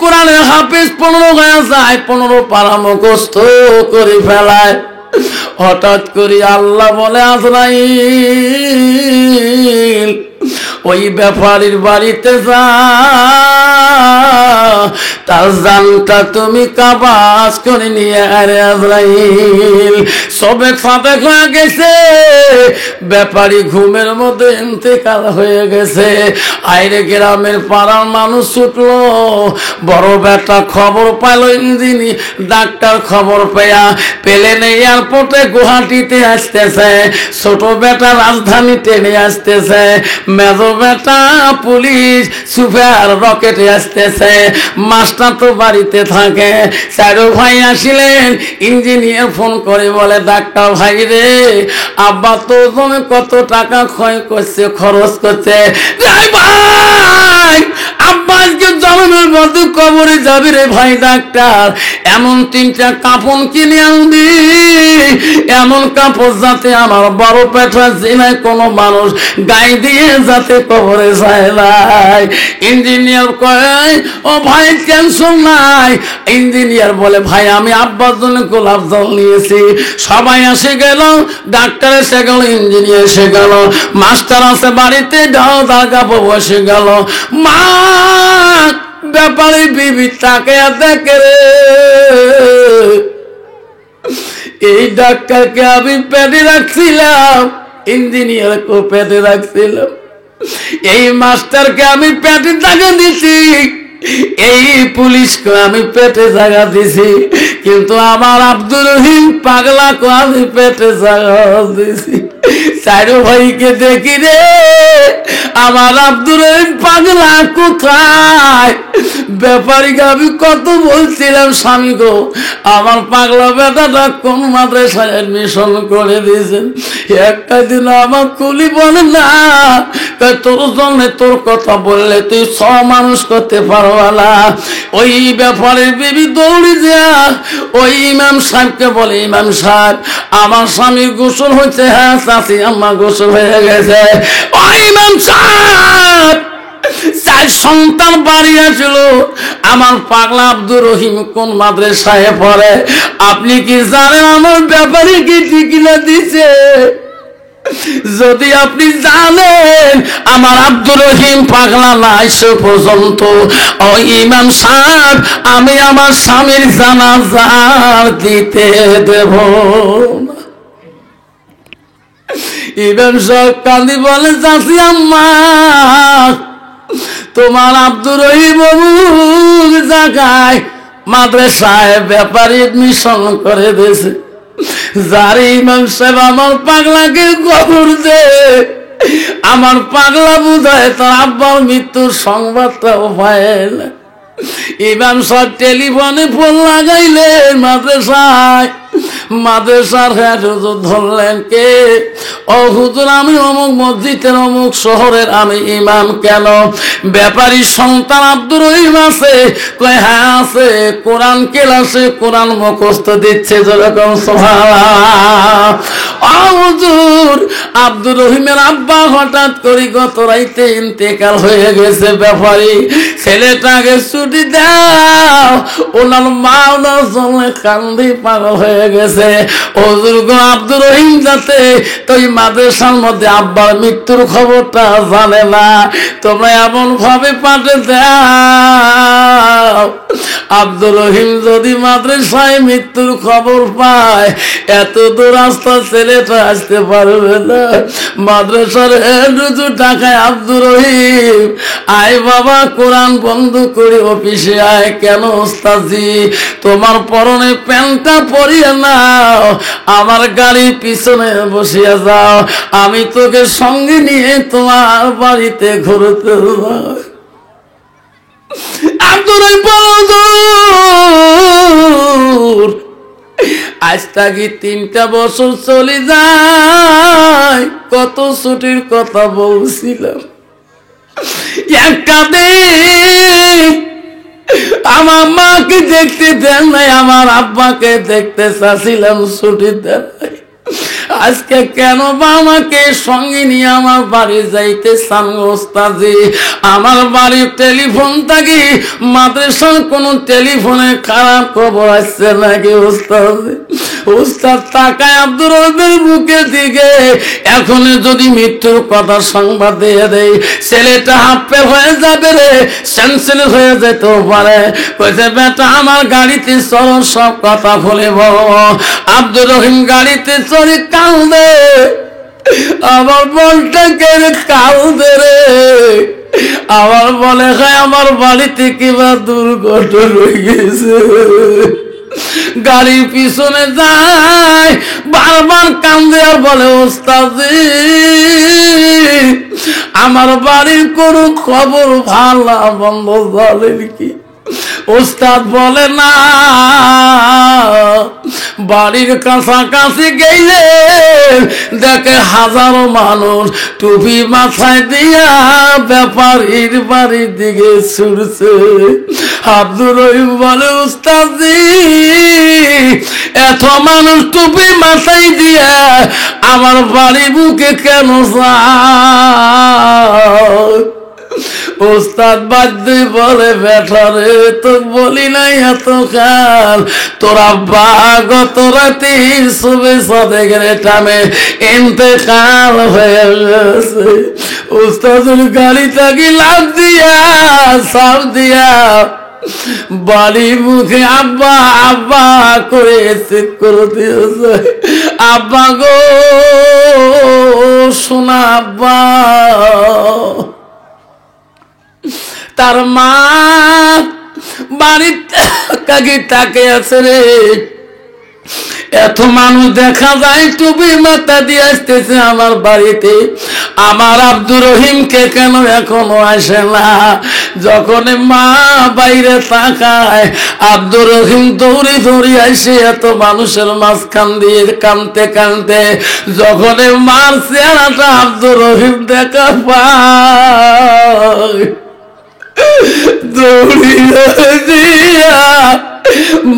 কোরআনের হাফেজ 15 হয়ে যায়, 15 পারা মুখস্থ করে ফেলায়। হঠাৎ করে আল্লাহ বলে, আজরাইল ওই ব্যাপারীর বাড়িতে যা, তার জানটা তুমি কাবাজ করে নিয়ে আরে। আজরাইল সবে সাবেক হয়ে গেছে, ব্যাপারী ঘুমের মধ্যে ইন্তেকাল হয়ে গেছে। আইরে গ্রামের পাড়ার মানুষ ছুটলো, বড় বেটা খবর পাইল, ইঞ্জিনি ডাক্তার খবর পেলেন এয়ারপোর্টে গুয়াহাটিতে আসতেছে, ছোট বেটা রাজধানী টেনে আসতেছে, মেজো বেটা পুলিশ সুপার রকেটে আসতেছে, মাস্টার তো বাড়িতে থাকে। চারো ভাই আসিলেন, ইঞ্জিনিয়ার ফোন করে বলে, ডাক্তার ভাই রে, আব্বা তো তুমি কত টাকা ক্ষয় করছে, খরচ করছে। ভাই আব্বা আজকে জন্মের মধ্যে কবরে যাবি রে ভাই ডাক্তার, এমন 3টা কাপড় কিনে আনবি, এমন কাপড় যাতে আমার বড় পেটা জেলায় কোনো মানুষ গায়ে দিয়ে যাতে কবরে যায় নাই। ইঞ্জিনিয়ার কয়, ও ভাই টেনশন নাই। ইঞ্জিনিয়ার বলে, ভাই আমি আব্বার জন্য গোলাপ জল নিয়েছি। সবাই এসে গেল, ডাক্তার এসে গেল, ইঞ্জিনিয়ার এসে গেল, মাস্টার আছে বাড়িতে, দাদা বাবু এসে গেল। মা ব্যাপারে বিবি তাকে দেখে রে, এই ডাক্তারকে আমি পেটে রাখছিলাম, ইঞ্জিনিয়ারকে পেটে রাখছিলাম, এই মাস্টারকে আমি পেটে জায়গা দিছি, এই পুলিশকে আমি পেটে জায়গা দিছি, কিন্তু আমার আব্দুর রহিম পাগলাকে আমি পেটে জায়গা দিছি। চারো ভাইকে দেখি রে, আমার আব্দুর রহিম পাগলা কোথায়? ব্যাপারীকে আমি কত বলছিলাম, স্বামী গো আমার পাগলা বেটাটা কোন মাদ্রাসায় এডমিশন করে দিয়েছেন, একটা দিন আমার কুলি বলে না, তোর জন্য তোর কথা বললে তুই 100 মানুষ করতে পারবা না। ওই ব্যাপারের বিবি দৌড়ি যা ওই ইমাম সাহেবকে বলে, ইমাম সাহেব আমার স্বামীর গোসল হয়েছে। হ্যাঁ চাচি আমার গোসল হয়ে গেছে। ওই ইমাম সাহেব 4 সন্তান বাড়ি আসল, আমার পাগলা আব্দুর রহিম কোন মাদ্রাসায় পড়ে আপনি কি জানেন? আমার ব্যাপারে কি ঠিকিনা দিছে? যদি আপনি জানেন আমার আব্দুর রহিম পাগলা না আসে পর্যন্ত, ও ইমাম সাহেব আমি আমার স্বামীর জানাজা দিতে দেব না। ইমাম সাহেব কান্দি বলে, চাচি আম্মা তোমার আব্দুর রহিম জায়গায় মাদ্রাসায় ব্যাপারে এডমিশন করে দিয়েছে। যার ইমাম সাহেব আমার পাগলাকে খবর দে, আমার পাগলা বুঝায় তার আব্বার মৃত্যুর সংবাদটাও পায় না। ইমাম সাহেব টেলিফোনে ফোন লাগাইলেন মাদ্রাসায়, মাদ্রাসার হেড হুজুর ধরলেন, কে? ও হুজুর আমি অমুক মসজিদের অমুক শহরের আমি ইমাম। কেন? ব্যাপারীর সন্তান আব্দুর রহিম আছে? কয় হ্যাঁ আছে, কোরআন ক্লাসে কোরআন মুখস্থ দিচ্ছে, যেরকম সুবহানাল্লাহ। ও হুজুর আব্দুর রহিমের আব্বা হঠাৎ করে গত রাইতে ইন্তেকাল হয়ে গেছে, ব্যাপারী ছেলেটাকে ছুটি দাও, ওনার মা ওনার জন্য কান্দি পাগল হয়ে গেছে। হুজুর গো আব্দুর রহিম যাতে তুই মাদ্রাসার মধ্যে আব্বার মৃত্যুর খবরটা জানে না, তোমরা এমন ভাবে পাঠে দাও আব্দুর রহিম যদি মাদ্রাসায় মৃত্যুর খবর পায় এত দূর রাস্তা ছেলেটা আসতে পারবে না। মাদ্রাসার টাকায় আব্দুর রহিম আয় বাবা কোরআন বন্ধ করে অফিসে আয়। কেন ওস্তাদজি? তোমার পরনে প্যান্টটা পরিয়ে নাও, আমার গাড়ির পিছনে বসিয়ে যাও, আমি তোকে সঙ্গে নিয়ে তোমার বাড়িতে ঘুরতে যাবো। আব্দুর আজ থাকি 3টা বছর চলে যায়, কত ছুটির কথা বলছিলাম। একটা দিন আমার মাকে দেখতে দেন নাই, আমার আব্বাকে দেখতে চাচ্ছিলাম, ছুটি দেন নাই। আজকে কেন বা আমাকে সঙ্গে নিয়ে আমার বাড়ি যাইতে চান ওস্তাদি? আমার বাড়ির টেলিফোন থাকি মাদ্রাসার কোন টেলিফোনে খারাপ খবর আসছে নাকি ওস্তাদি? ওস্তাদ তাকায় আব্দুর রহিমের বুকের দিকে। এখন যদি মৃত্যুর কথা সংবাদ দিয়ে দেয়, ছেলেটা হাঁপে হয়ে যাবে রে, সেন্সলেস হয়ে যেতেও পারে। কইছে বেটা আমার গাড়িতে চলো, সব কথা বলে বলো। আব্দুর রহিম গাড়িতে চড়ে কাঁদে, আমার মনটাকে কাঁদে রে। আমার মনে হয় আমার বাড়িতে কিবা দুর্ঘটনা হয়ে গেছে। গাড়ির পিছনে যায়, বারবার কান্দে আর বলে ওস্তাদি আমার বাড়ির কোনো খবর ভালো বন্ধ বলেন কি? ওস্তাদ বলে না, বাড়ির কাছাকাছি গেলে দেখে হাজারো মানুষ টুপি মাথায় দিয়া ব্যাপারীর বাড়ির দিকে ছুটছে। আব্দুর রহিম বলে ওস্তাদি এত মানুষ টুপি মাথায় দিয়া আমার বাড়ি বুকে কেন যায়? ওস্তাদ বাদ্যে বলে বেটারে তো বলি নাই এত কাল, তোরা বাঘ তোরাতে শুভে সাথে গেলে টামে ইন্তেকাল হয়ে গেছে। ওস্তাদের গাড়ি থাকি লাভ দিয়া সাপ দিয়া বাড়ি মুখে আব্বা আব্বা করে চেক করে দিয়েছে। আব্বা গো শোনা আব্বা। তার মা বাড়িতে কাকি তাকে আছে রে, এত মানুষ দেখা যায় টুপি মাথা দিয়ে আসতেছে আমার বাড়িতে, আমার আব্দুর রহিমকে কেন এখনো আসে না? যখন মা বাইরে তাকায় আব্দুর রহিম দৌড়ে দৌড়ে আসে এত মানুষের মাঝখান দিয়ে কাঁদতে কাঁদতে। যখন মার চেহারাটা আব্দুর রহিম দেখা পায়, দৌড়িয়া দিয়া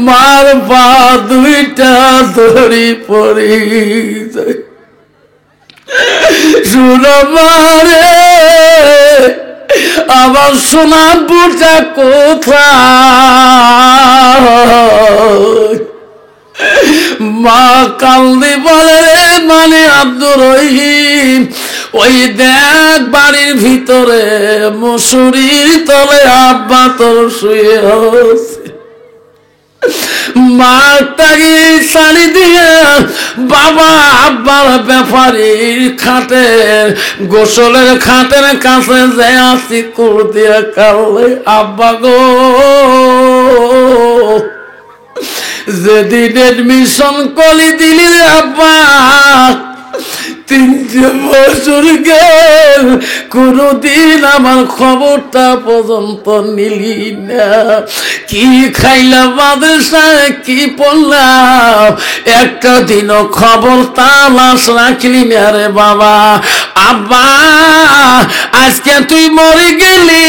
মার পা দুইটা ধরি পড়ি যায়। শুনো মারে আমার সোনা বুটা কোথায়? মা কান্দি বলে রে মানে আব্দুর রহিম ওই দেখ বাড়ির ভিতরে মশুরির তলে আব্বা তোর শুয়ে আছে। মাটাকে শাড়ি দিয়ে বাবা আব্বার ব্যাপারীর খাটের গোসলের খাটের কাছে যে আসি কুর দিয়ে কালে আব্বা গো যেদিন এডমিশন কলি দিলি রে আব্বা 3 বছর গেল কোনদিন আমার খবরটা পর্যন্ত নিলি না। কি খাইলাম মাদ্রাসায় কি পড়লাম একটা দিনও খবর তালাশ রাখলি না রে বাবা। আব্বা আজকে তুই মরে গেলি,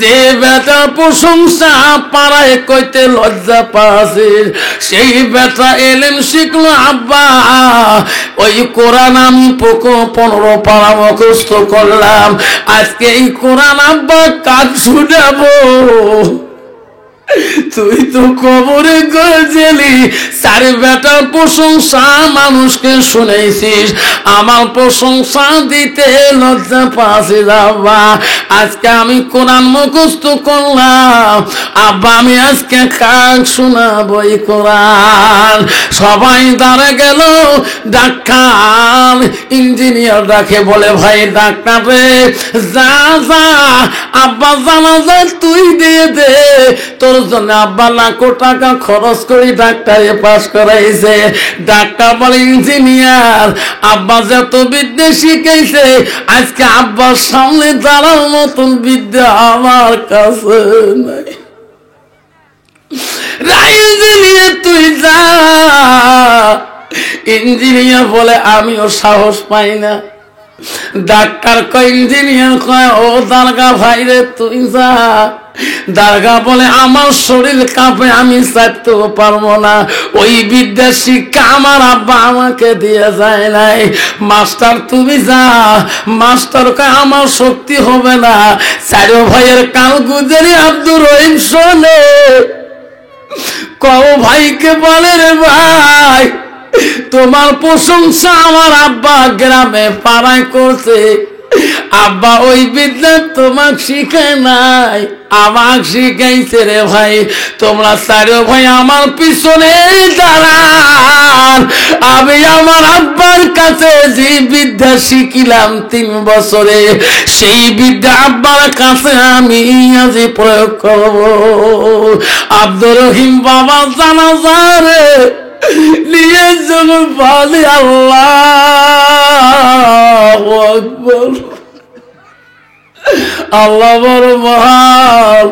যে বেটা প্রশংসা পাড়ায় কইতে লজ্জা পাচ্ছিস সেই বেটা এলেম শিখলো আব্বা। ওই কোরআন আমি 15 পারা মুখস্থ করলাম, আজকে এই কোরআন আব্বা কাজ শুনাবো। তুই তো কবরে গেলি, 4 বেটার প্রশংসা মানুষকে শুনেছিস, আমার প্রশংসা দিতে লজ্জা পাচ্ছিস আব্বা। আজকে আমি কোরআন মুখস্থ করলাম আব্বা, আমি আজকে কাজ শোনাবো এই কোরআন। সবাই দাঁড়া গেল, ডাক্তার ইঞ্জিনিয়ার ডাকে বলে ভাই ডাক্তার রে যা যা আব্বা জানাজা তুই দিয়ে দে, তোর জন্য আব্বা লাখো টাকা খরচ করে ডাক্তারে পাস করাইছে। ডাক্তার বলে ইঞ্জিনিয়ার আব্বা যত বিদ্যা শিখাইছে আজকে আব্বার সামনে দাঁড়ার মতন বিদ্যা আমার কাছে নাই। ইঞ্জিনিয়ার তুই যা। ইঞ্জিনিয়ার বলে আমিও সাহস পাই না, ডাক্তার কয়, ইঞ্জিনিয়ার কয়, ও দারগা ভাই রে তুই যা। দারগা বলে, আমার শরীর কাঁপে, আমি চাইতেও পারবো না। ওই বিদ্যা শিক্ষা আমার আব্বা আমাকে দিয়ে যায় নাই। মাস্টার তুমি যা। মাস্টার কয়, আমার শক্তি হবে না। চারো ভাইয়ের কাল গুজারি আব্দুর রহিম শোনে, কও ভাইকে বলে, রে ভাই তোমার প্রশংসা আমার আব্বা গ্রামে পাড়ায় করছে। আব্বা ওই বিদ্যা তোমাকে শিখায় নাই, আমাকে শিখাইছে রে ভাই। তোমরা চারো ভাই আমার পিছনে দাঁড়ান, আমি আমার আব্বার কাছে যে বিদ্যা শিখিলাম 3 বছরে, সেই বিদ্যা আব্বার কাছে আমি আজ প্রয়োগ করব। আব্দুর রহিম বাবা জানাজারে নিয়ে যখন বলি আল্লাহু আকবার, আল্লাহ বড় মহান,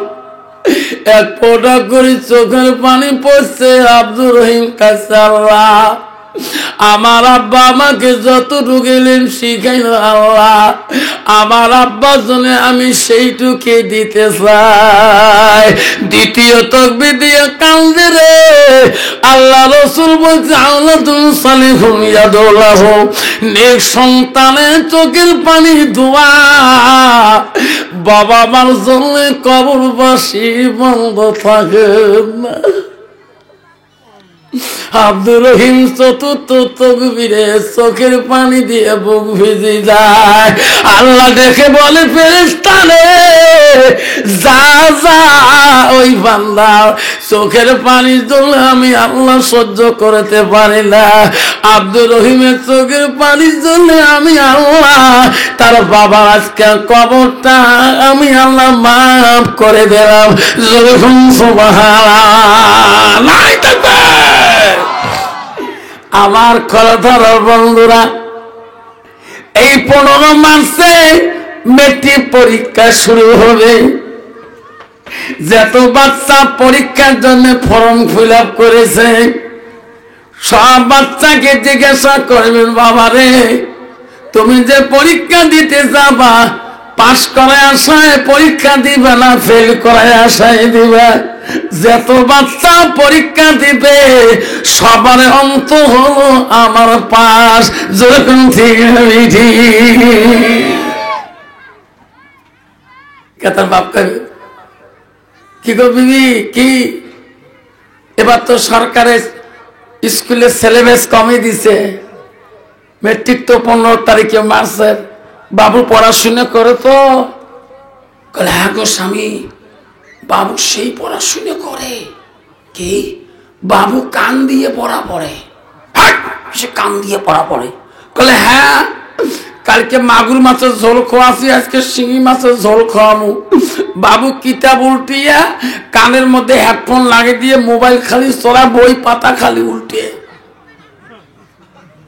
এক ফোঁটা করে চোখের পানি পড়ছে। আব্দুর রহিম কাছে, আল্লাহ আমার আব্বা আমাকে যতটুকু এলেন শিখাইল, আল্লাহ আমার আব্বার জন্য আমি সেইটুকু দিতে চাই। দ্বিতীয় তাকবীর দিয়ে কান্দে রে। আল্লাহ রাসূল বলছে, আওলাদুন সালিহুন ইয়াদুল্লাহু, নেক সন্তানের চোখের পানি দোয়া বাবা মার জন্য কবরবাসী বন্ধ থাকে না। আব্দুর রহিম চতুর্থ তাকবীরে চোখের পানি দিয়ে বুক ভিজে যায়। আল্লাহ দেখে বলে, ফেরেশতা রে যা যা, ওই বান্দার চোখের পানি জন্য আমি আল্লাহ সহ্য করতে পারি না। আব্দুর রহিমের চোখের পানির জন্য আমি আল্লাহ তার বাবার আজকে কবরটা আমি আল্লাহ মাফ করে দিলাম। যখন সুবহানাল্লাহ থাকবে। আমার খরধর বন্ধুরা, এই 15 মার্চে মেট্রিক পরীক্ষা শুরু হবে। যত বাচ্চা পরীক্ষার জন্য ফর্ম ফিল আপ করেছে, সব বাচ্চাকে জিজ্ঞাসা করবেন, বাবারে তুমি যে পরীক্ষা দিতে যাবা, পাস করায় আশায় পরীক্ষা দিবে না ফেল করায় আশায় দিবা? যত বাচ্চা পরীক্ষা দিবে সবার অন্ত হলো আমার পাস। যখন ঠিক তার বাপ কবে কি গো বিবি কি, এবার তো সরকারের স্কুলের সিলেবাস কমে দিছে, মেট্রিক তো 15 তারিখে মার্চের। বাবু পড়াশোনা করে তো? হ্যাঁ গো স্বামী, বাবু সেই পড়াশোনা করে। কি বাবু কান দিয়ে পড়া পড়ে? সে কান দিয়ে পড়া পড়ে? বলে হ্যাঁ, কালকে মাগুর মাছের ঝোল খাওয়াছি, আজকে শিঙি মাছের ঝোল খাওয়াবো। বাবু কিতাব উল্টিয়া কানের মধ্যে হেডফোন লাগিয়ে দিয়ে মোবাইল খালি চড়া, বই পাতা খালি উল্টে।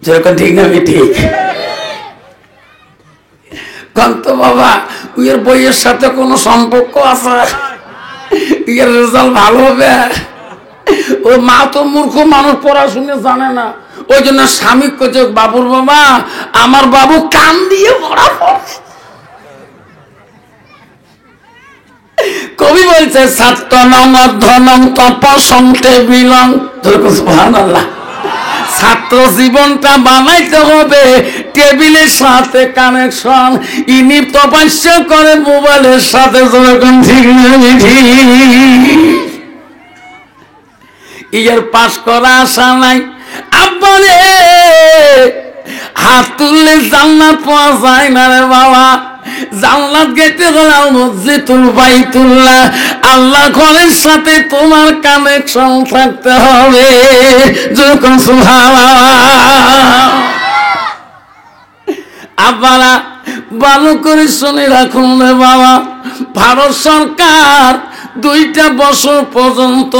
যেরকম ঠিক না ঠিক? কান্ত বাবা উইয়ের বইয়ের সাথে কোনো সম্পর্ক আছে? ইয়ের রেজাল্ট ভালো হবে? ও মা তো মূর্খ মানুষ, পড়াশুনে জানে না। ওই জন্য স্বামী কইছে, বাবুর বাবা আমার বাবু কান দিয়ে পড়া পড়ে। কবি বলছে, ছাত্র নং অধ্যয়নং তপসন্তে বিলং। সুবহানাল্লাহ। ছাত্র জীবনটা বানাইতে হবে টেবিলের সাথে কানেকশন। ইনি তপস্যা করে মোবাইলের সাথে। যখন ঠিক না ইয়ার পাস করা আশা নাই। আব্বারে হাত তুললে জান্নাত পাওয়া যায় না রে বাবা। জান্নাত গেতে গেলে মসজিদুল বাইতুল্লাহ, আল্লাহ ঘরের সাথে তোমার কানেকশন থাকতে হবে। যখন সুবহানাল্লাহ। আব্বারা ভালো করে শুনে রাখুন রে বাবা, ভারত সরকার 2টা বছর পর্যন্ত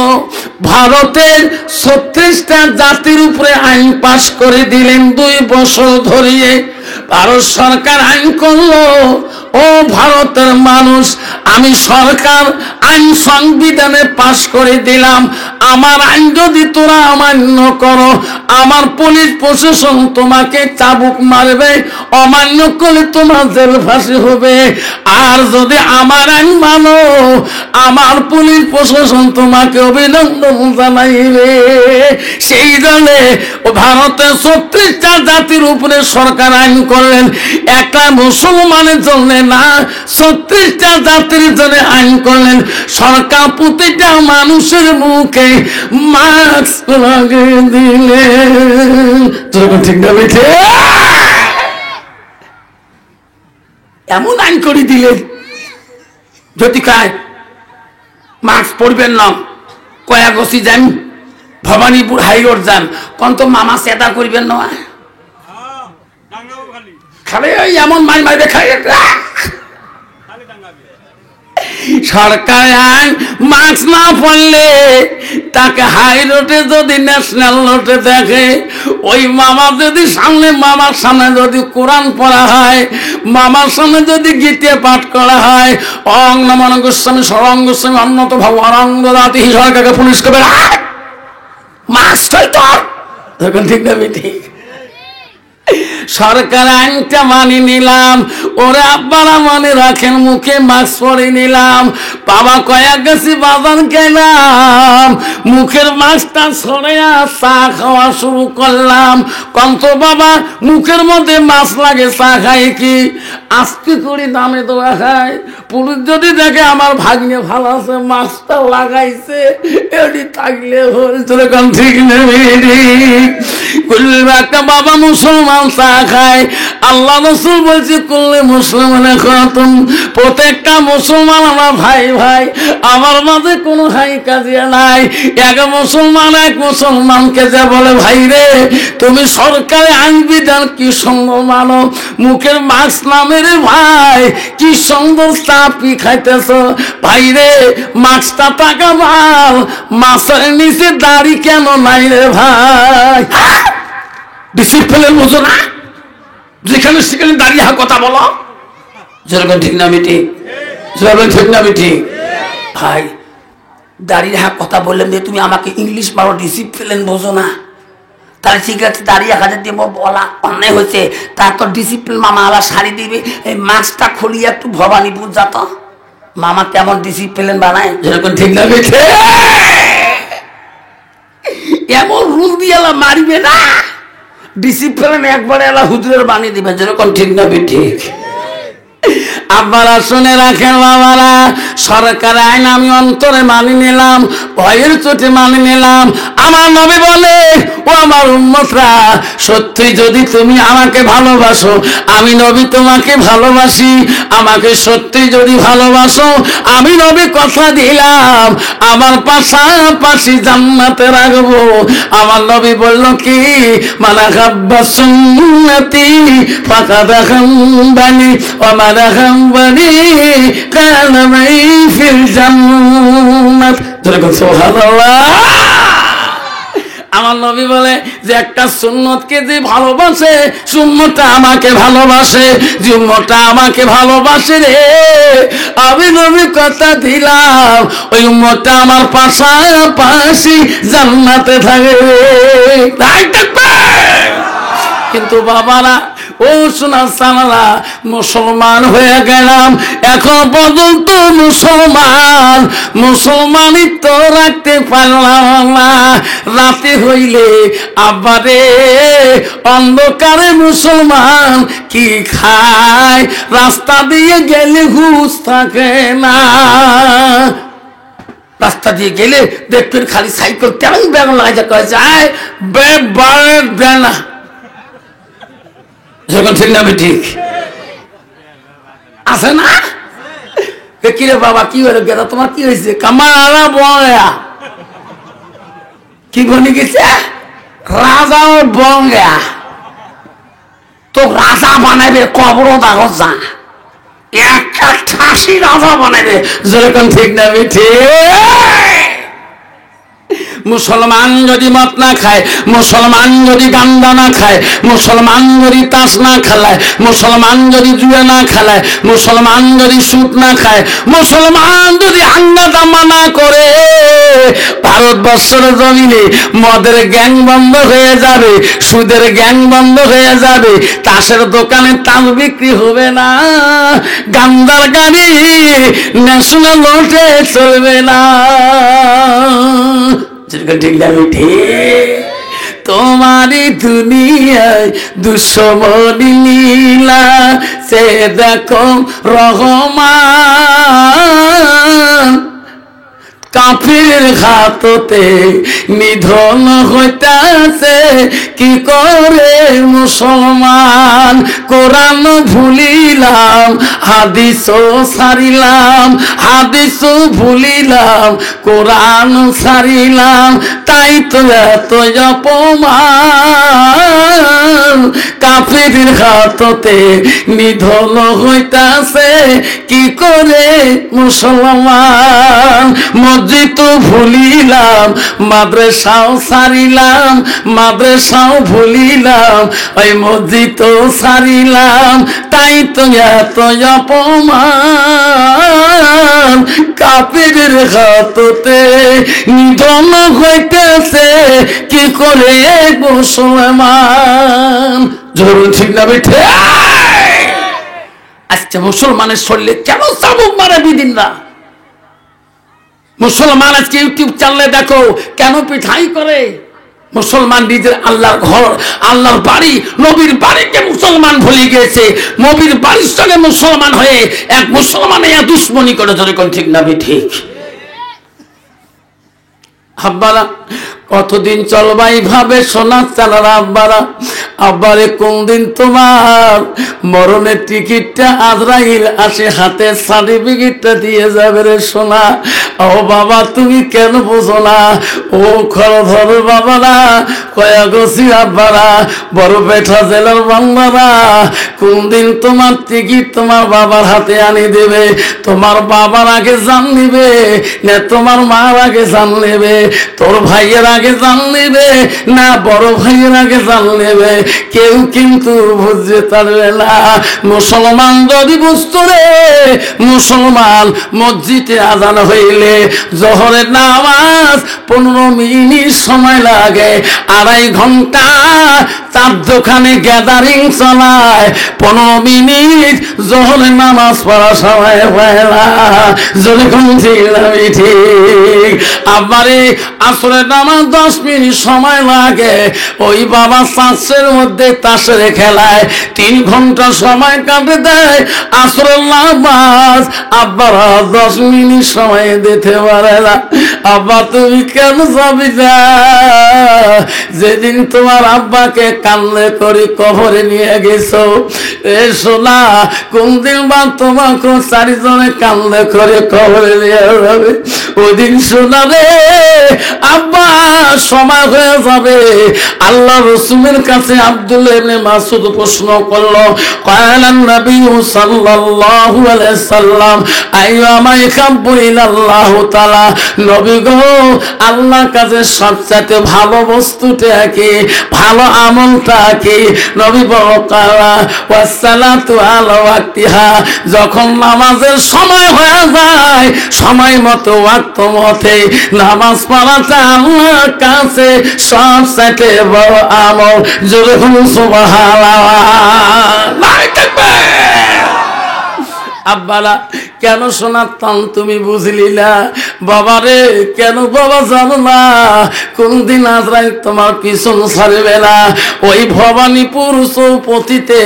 ভারতের 36টা জাতির উপরে আইন পাশ করে দিলেন। 2 বছর ধরিয়ে ভারত সরকার আইন করলো, ও ভারতের মানুষ, আমি সরকার আইন সংবিধানে পাশ করে দিলাম, আমার আইন যদি তোরা অমান্য করো, আমার পুলিশ প্রশাসন তোমাকে চাবুক মারবে, অমান্য করলে তোমার জেল ফাঁসি হবে। আর যদি আমার আইন মানো, আমার পুলিশ প্রশাসন তোমাকে অভিনন্দন জানাইবে। সেই জন্য ভারতের 36টা জাতির উপরে সরকার আইন করলেন, একটা মুসলমানের জন্য না, 36টা জাতির জন্য আইন করলেন। সরকার প্রতিটা মানুষের মুখে মাস্ক লাগিয়ে দিলেন। ঠিক না বেঠে? এমন আইন করে দিলেন, যদি কায় মাস্ক পরবেন না, কয়াগছি যান, ভবানীপুর হাইরোড যান, কোন তো মামা সেদা করবেন না, খালি এমন মাই মাইবে খাই। সরকার আইন মাস্ক না পড়লে তাকে হাই রোডে যদি ন্যাশনাল রোডে দেখে, ওই মামা যদি সামনে, মামার সামনে যদি কোরআন পড়া হয়, মামার সামনে যদি গীতে পাঠ করা হয়, অং নমঃ গোস্বামী সরং গোস্বামী অন্নত ভগবানন্দ দাতি সরকারকে পুলিশ করবে, মাস্ক কই তোর? তখন ঠিক না ঠিক? সরকার আইনটা মানি নিলাম, ওরে আব্বারা মনে রাখেন, মুখে মাস্ক পরে নিলাম। বাবা কয়েক গেছি বাজার গেলাম, মুখের মাস্কটা সরিয়া চা খাওয়া শুরু করলাম। কন্ত বাবা মুখের মধ্যে মাস্ক লাগে, চা খাই কি আস্তে করে দামে দেওয়া খায়। পুলিশ যদি দেখে আমার ভাগ্নে ভালো আছে, মাস্কটা লাগাইছে, এটি থাকলে হয়েছিল। কোন ঠিক নেই? একটা বাবা মুসলমান চা খায়, আল্লাহ রাসূল বলছে করলে মুসলমান খাতুন, প্রত্যেকটা মুসলমান আমার ভাই ভাই, আমার মাঝে কোনো হাই কাজিয়া নাই। এক মুসলমান এক মুসলমানকে যা বলে, ভাই রে তুমি সরকারি আইন বিধান কি সুন্দর মানো, মুখের মাস্ক নামে রে ভাই, কি সুন্দর চাপি খাইতেছ। ভাই রে মাস্কটা টাকা ভাল, মাছের নিচে দাড়ি কেন নাই রে ভাই? ডিসিপ্লিন বুঝো না? যেখানে সেখানে দাঁড়িয়ে কথা বলো, যেরকম ঠিক না মিটি, যেরকম ঠিক না মিটি। ভাই দাঁড়িয়ে কথা বললেন যে তুমি আমাকে ইংলিশ মারো, ডিসিপ্লিন বোঝো না? তাহলে ঠিক আছে, দাঁড়িয়ে হাজার দিয়ে বলা অন্যায় হয়েছে, তার তো ডিসিপ্লিন মামা আলা শাড়ি দিবে, এই মাছটা খুলিয়ে একটু ভবানীপুর যাত, মামা কেমন ডিসিপ্লিন বানায়, যেরকম ঠিক না মিটি। এমন রুল দিয়ে মারিবে না, ডিসিপ্লিন একবারে এলা হুজুরের বানিয়ে দিবে, যেরকম ঠিক না ঠিক? আপনারা শুনে রাখেন বাবারা, সরকার আইন আমি অন্তরে মানি নিলাম, ভয়ের চোটে মানি নিলাম। আমার নবী বলে, ও আমার উম্মতরা, সত্যি যদি তুমি আমাকে ভালোবাসো, আমি নবী তোমাকে ভালোবাসি। আমাকে সত্যি যদি ভালোবাসো, আমি নবী কথা দিলাম আমার পাশাপাশি জান্নাতে রাখবো। আমার নবী বলল কি, মানা খাব্বা সুন্নতি ফাকাদ খাম্বানি ওয়া মানা খাম্বানি কানা মাই ফিল জান্নাত। সুবহানাল্লাহ। আমার নবী বলে যে একটা সুন্নতকে যে ভালোবাসে, সুন্নতটা আমাকে ভালোবাসে, যে উম্মতটা আমাকে ভালোবাসে রে, আমি নবী কথা দিলাম ওই উম্মতটা আমার পাশাপাশি জান্নাতে থাকবে। কিন্তু বাবারা, ও সোনা সানারা, মুসলমান হয়ে গেলাম, এখন পর্যন্ত মুসলমানই তো রাখতে পারলাম না। রাতে হইলে আবারে অন্ধকারে মুসলমান কি খায়, রাস্তা দিয়ে গেলে হুঁশ থাকে না। রাস্তা দিয়ে গেলে দেখবেন খালি সাইকেল কেমন ব্যাগ লাগা যায়, না যখন ঠিক না ঠিক আছে না? কিরে বাবা কি হলো, গেলা তোমার কি হয়েছে? কামারা বঙ্গা কি বনে গেছে, রাজা বঙ্গা তো রাজা বানাবে, কবর দাগজ যা একটা ঠাসি রাজা বানাবে, যেরকম ঠিক না ঠিক? মুসলমান যদি মদ না খায়, মুসলমান যদি গান্দা না খায়, মুসলমান যদি তাস না খেলায়, মুসলমান যদি জুয়া না খেলায়, মুসলমান যদি সুদ না খায়, মুসলমান যদি হাঙ্গামা না করে, ভারতবর্ষের জমিনে মদের গ্যাং বন্ধ হয়ে যাবে, সুদের গ্যাং বন্ধ হয়ে যাবে, তাসের দোকানে তাস বিক্রি হবে না, গান্দার গাড়ি ন্যাশনাল রোডে চলবে না। ঠিক না? তোমারি দুনিয়ায় দুশ্মনী লীলা, সে দেখো রহমান কাফির হাততে নিধন হইতাছে কি করে মুসলমান। কোরআন ভুলিলাম, হাদিস সারিলাম, হাদিস ভুলিলাম, কোরআন সারিলাম, তাই তো এত অপমান। কাফির হাততে নিধন হইতাছে কি করে মুসলমান। মসজিদ ভুলিলাম, মাদ্রাসাও সারিলাম, মাদ্রাসাও ভুলিলাম, ওই মসজিদ সারিলাম, তাই তো এত অপমান। কাফিরের হাততে নিধন হইতেছে কি করে মুসলমান। জরুরি ঠিক না বেঠে? আচ্ছা, মুসলমানের শরীরে কেন চাবুক মারে বিদিনরা? মুসলমান আজকে ইউটিউব চ্যানেলে দেখো কেন পিঠাই করে। মুসলমান নিজের আল্লাহর ঘর, আল্লাহর বাড়ি, নবীর বাড়িকে মুসলমান ভুলে গিয়েছে। নবীর বাড়ির সঙ্গে মুসলমান হয়ে এক মুসলমানে দুশ্মনী করে। যেরকম ঠিক না ঠিক? আব্বারা কতদিন চলবা এইভাবে সোনা চালার? আব্বারা, আব্বারে কোনদিন তোমার মরণের টিকিটটা আজরাইল আসে হাতে সার্টিফিকেটটা দিয়ে যাবে রে সোনা। ও বাবা, তুমি কেন বোঝো না? ও খর ধরো বাবারা, কয়াগছি আব্বারা, বড় পেঠা জেলার বাংলারা, কোনদিন তোমার টিকিট তোমার বাবার হাতে আনি দেবে? তোমার বাবার আগে জান নিবে না তোমার মার আগে জান নেবে? তোর ভাইয়ের আগে জান নেবে না বড় ভাইয়ের আগে জান নেবে? কেউ কিন্তু বুঝতে পারবে না। মুসলমান যদি বুঝতো রে, মুসলমান মসজিদে আজান হইলে জোহরের নামাজ 15 মিনিট সময় লাগে, 2.5 ঘন্টা তার দোকানে গ্যাদারিং চলায়, 15 মিনিট জোহরের নামাজ পড়া সময় হয় না। যেরকম ঠিক আবারে আসরের নামাজ 10 মিনিট সময় লাগে। ওই বাবা চাষের মধ্যে তাসের খেলায় 3 ঘন্টা সময় কাটে দেয়। আসরের নামাজ আব্বারা 10 মিনিট সময় দিতে পারে না। আব্বা, তুমি কেন যাবি না? যেদিন তোমার আব্বাকে কান্নে করে কবরে নিয়ে গেছো, এ সোনা, কোনদিন বা তোমাকে 4 জনে কান্নে করে কবরে নিয়ে যাবে? ওই দিন সোনা রে আব্বা সময় হয়ে যাবে। আল্লাহ রাসূলের কাছে আব্দুল্লাহ ইবনে মাসউদ প্রশ্ন করলো, কালান নবী সাল্লাল্লাহু আলাইহি সাল্লাম আইয়ামা ইয়াহাব্বু ইলাল্লাহু তাআলা, নবী গো, আল্লাহর কাছে সবচেয়ে ভালো বস্তুটা কি, ভালো আমলটা কি? নবী বলেন ওয়াসসালাতু আলা ওয়াক্তিহা, যখন নামাজের সময় হয়ে যায় সময় মতো ওয়াক্ত মতে নামাজ পড়াটা আল্লাহর কাছে সবচেয়ে বড় আমল। জোরে বলুন সুবহানাল্লাহ। আব্বারা, কেন শোনাতাম তুমি বুঝলি না? বাবারে, কেন বাবা জানো না? কোনদিন আজরাইল তোমার পিছন ছাড়বে না। ওই ভবানীপুর চৌপতিতে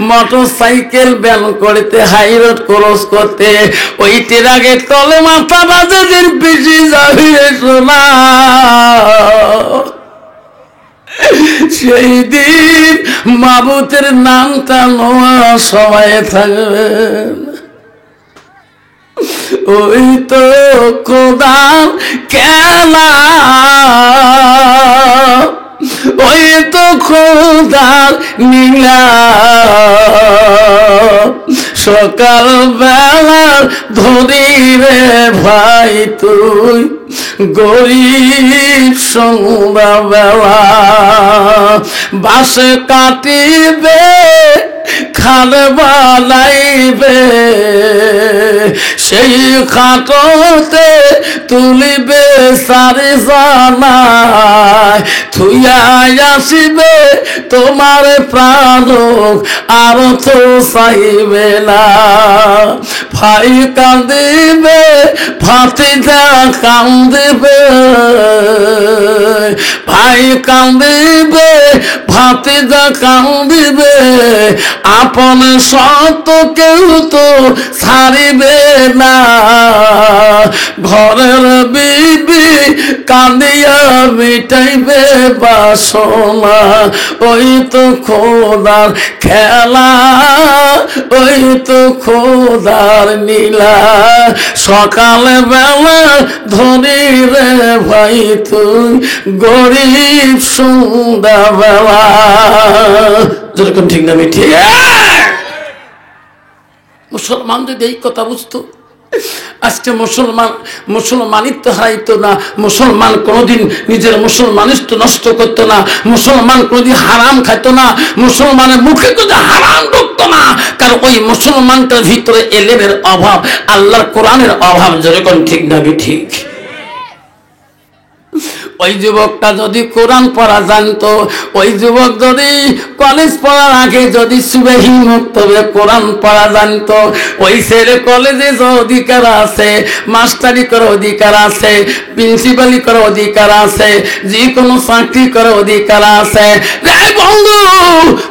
মোটর সাইকেল ব্যান করতে, হাই রোড ক্রস করতে, ওই ট্রাকের তলে মাথা বাজে দিন পিছি যাবি শোনা। সেই দিন মাবুতের নামটা নেওয়ার সময় থাকবে। ওই তো খোদার খেলা, ওই তো খোদার নীলা, সকাল বেলার ধনী রে ভাই তুই গরিব সন্ধ্যা বেলা বাসে কাটিবে খাল বানাইবে সেই খাটতে তুলিবে সারি জানায় থুইয়া আসিবে তোমার প্রাণ আর তো চাইবে না ভাই কান্দিবে ভাতিজা কান্দিবে ভাই কান্দিবে ভাতিজা কান্দিবে আপন সত কেউ তো ছাড়িবে না ঘরের বিবি কাঁদিয়া মিটাইবে বাসনা ওই তো খোদার খেলা ওই তো খোদার নীলা সকাল বেলা ধনী রে ভাই তুই গরিব সন্ধ্যা বেলা যেরকম ঠিক না ঠিক মুসলমান যদি এই কথা বুঝতো আজকে মুসলমানিত্ব হারাইতো না মুসলমান কোনোদিন নিজের মুসলমানিত্ব নষ্ট করতো না মুসলমান কোনোদিন হারাম খাইতো না মুসলমানের মুখে যদি হারাম ঢুকতো না কারণ ওই মুসলমানটার ভিতরে এলেমের অভাব আল্লাহর কোরআনের অভাব যেরকম ঠিক না ঠিক ওই যুবকটা যদি কোরআন পড়া জানতো ওই যুবক যদি কলেজ পড়ার আগে যদি সুবহি মুক্তবে কোরআন পড়া জানতো ওই ছেলে কলেজে যে অধিকার আছে মাস্টারি করার অধিকার আছে প্রিন্সিপালি করার অধিকার আছে যে কোনো চাকরি করার অধিকার আছে রে বন্ধু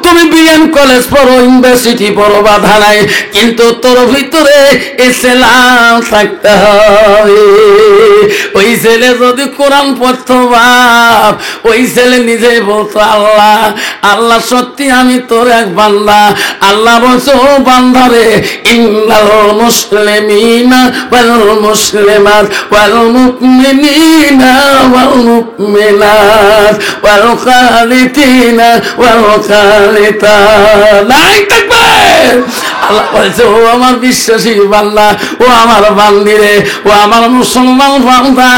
তুমি বিএম কলেজ পড়ো ইউনিভার্সিটি পড়ো বাধা নাই কিন্তু তোর ভিতরে ইসলাম থাকতে হবে ওই ছেলে যদি কোরআন পড়তো বাপ ওই ছেলে নিজেই বলতো আল্লাহ আল্লাহ সত্যি আমি তোর এক বান্দা আল্লাহ বলছো বান্দারে ইন্নাল মুসলিমিনা ওয়াল মুসলিমাত ওয়াল মুমিনিনা ওয়াল মুমিনাত ওয়াল কানিতিনা ওয়াল কানিতাত নাই তাকবীর আল্লাহ বলছে ও আমার বিশ্বাসী বান্দা ও আমার বান্দিরে ও আমার মুসলমান বান্দা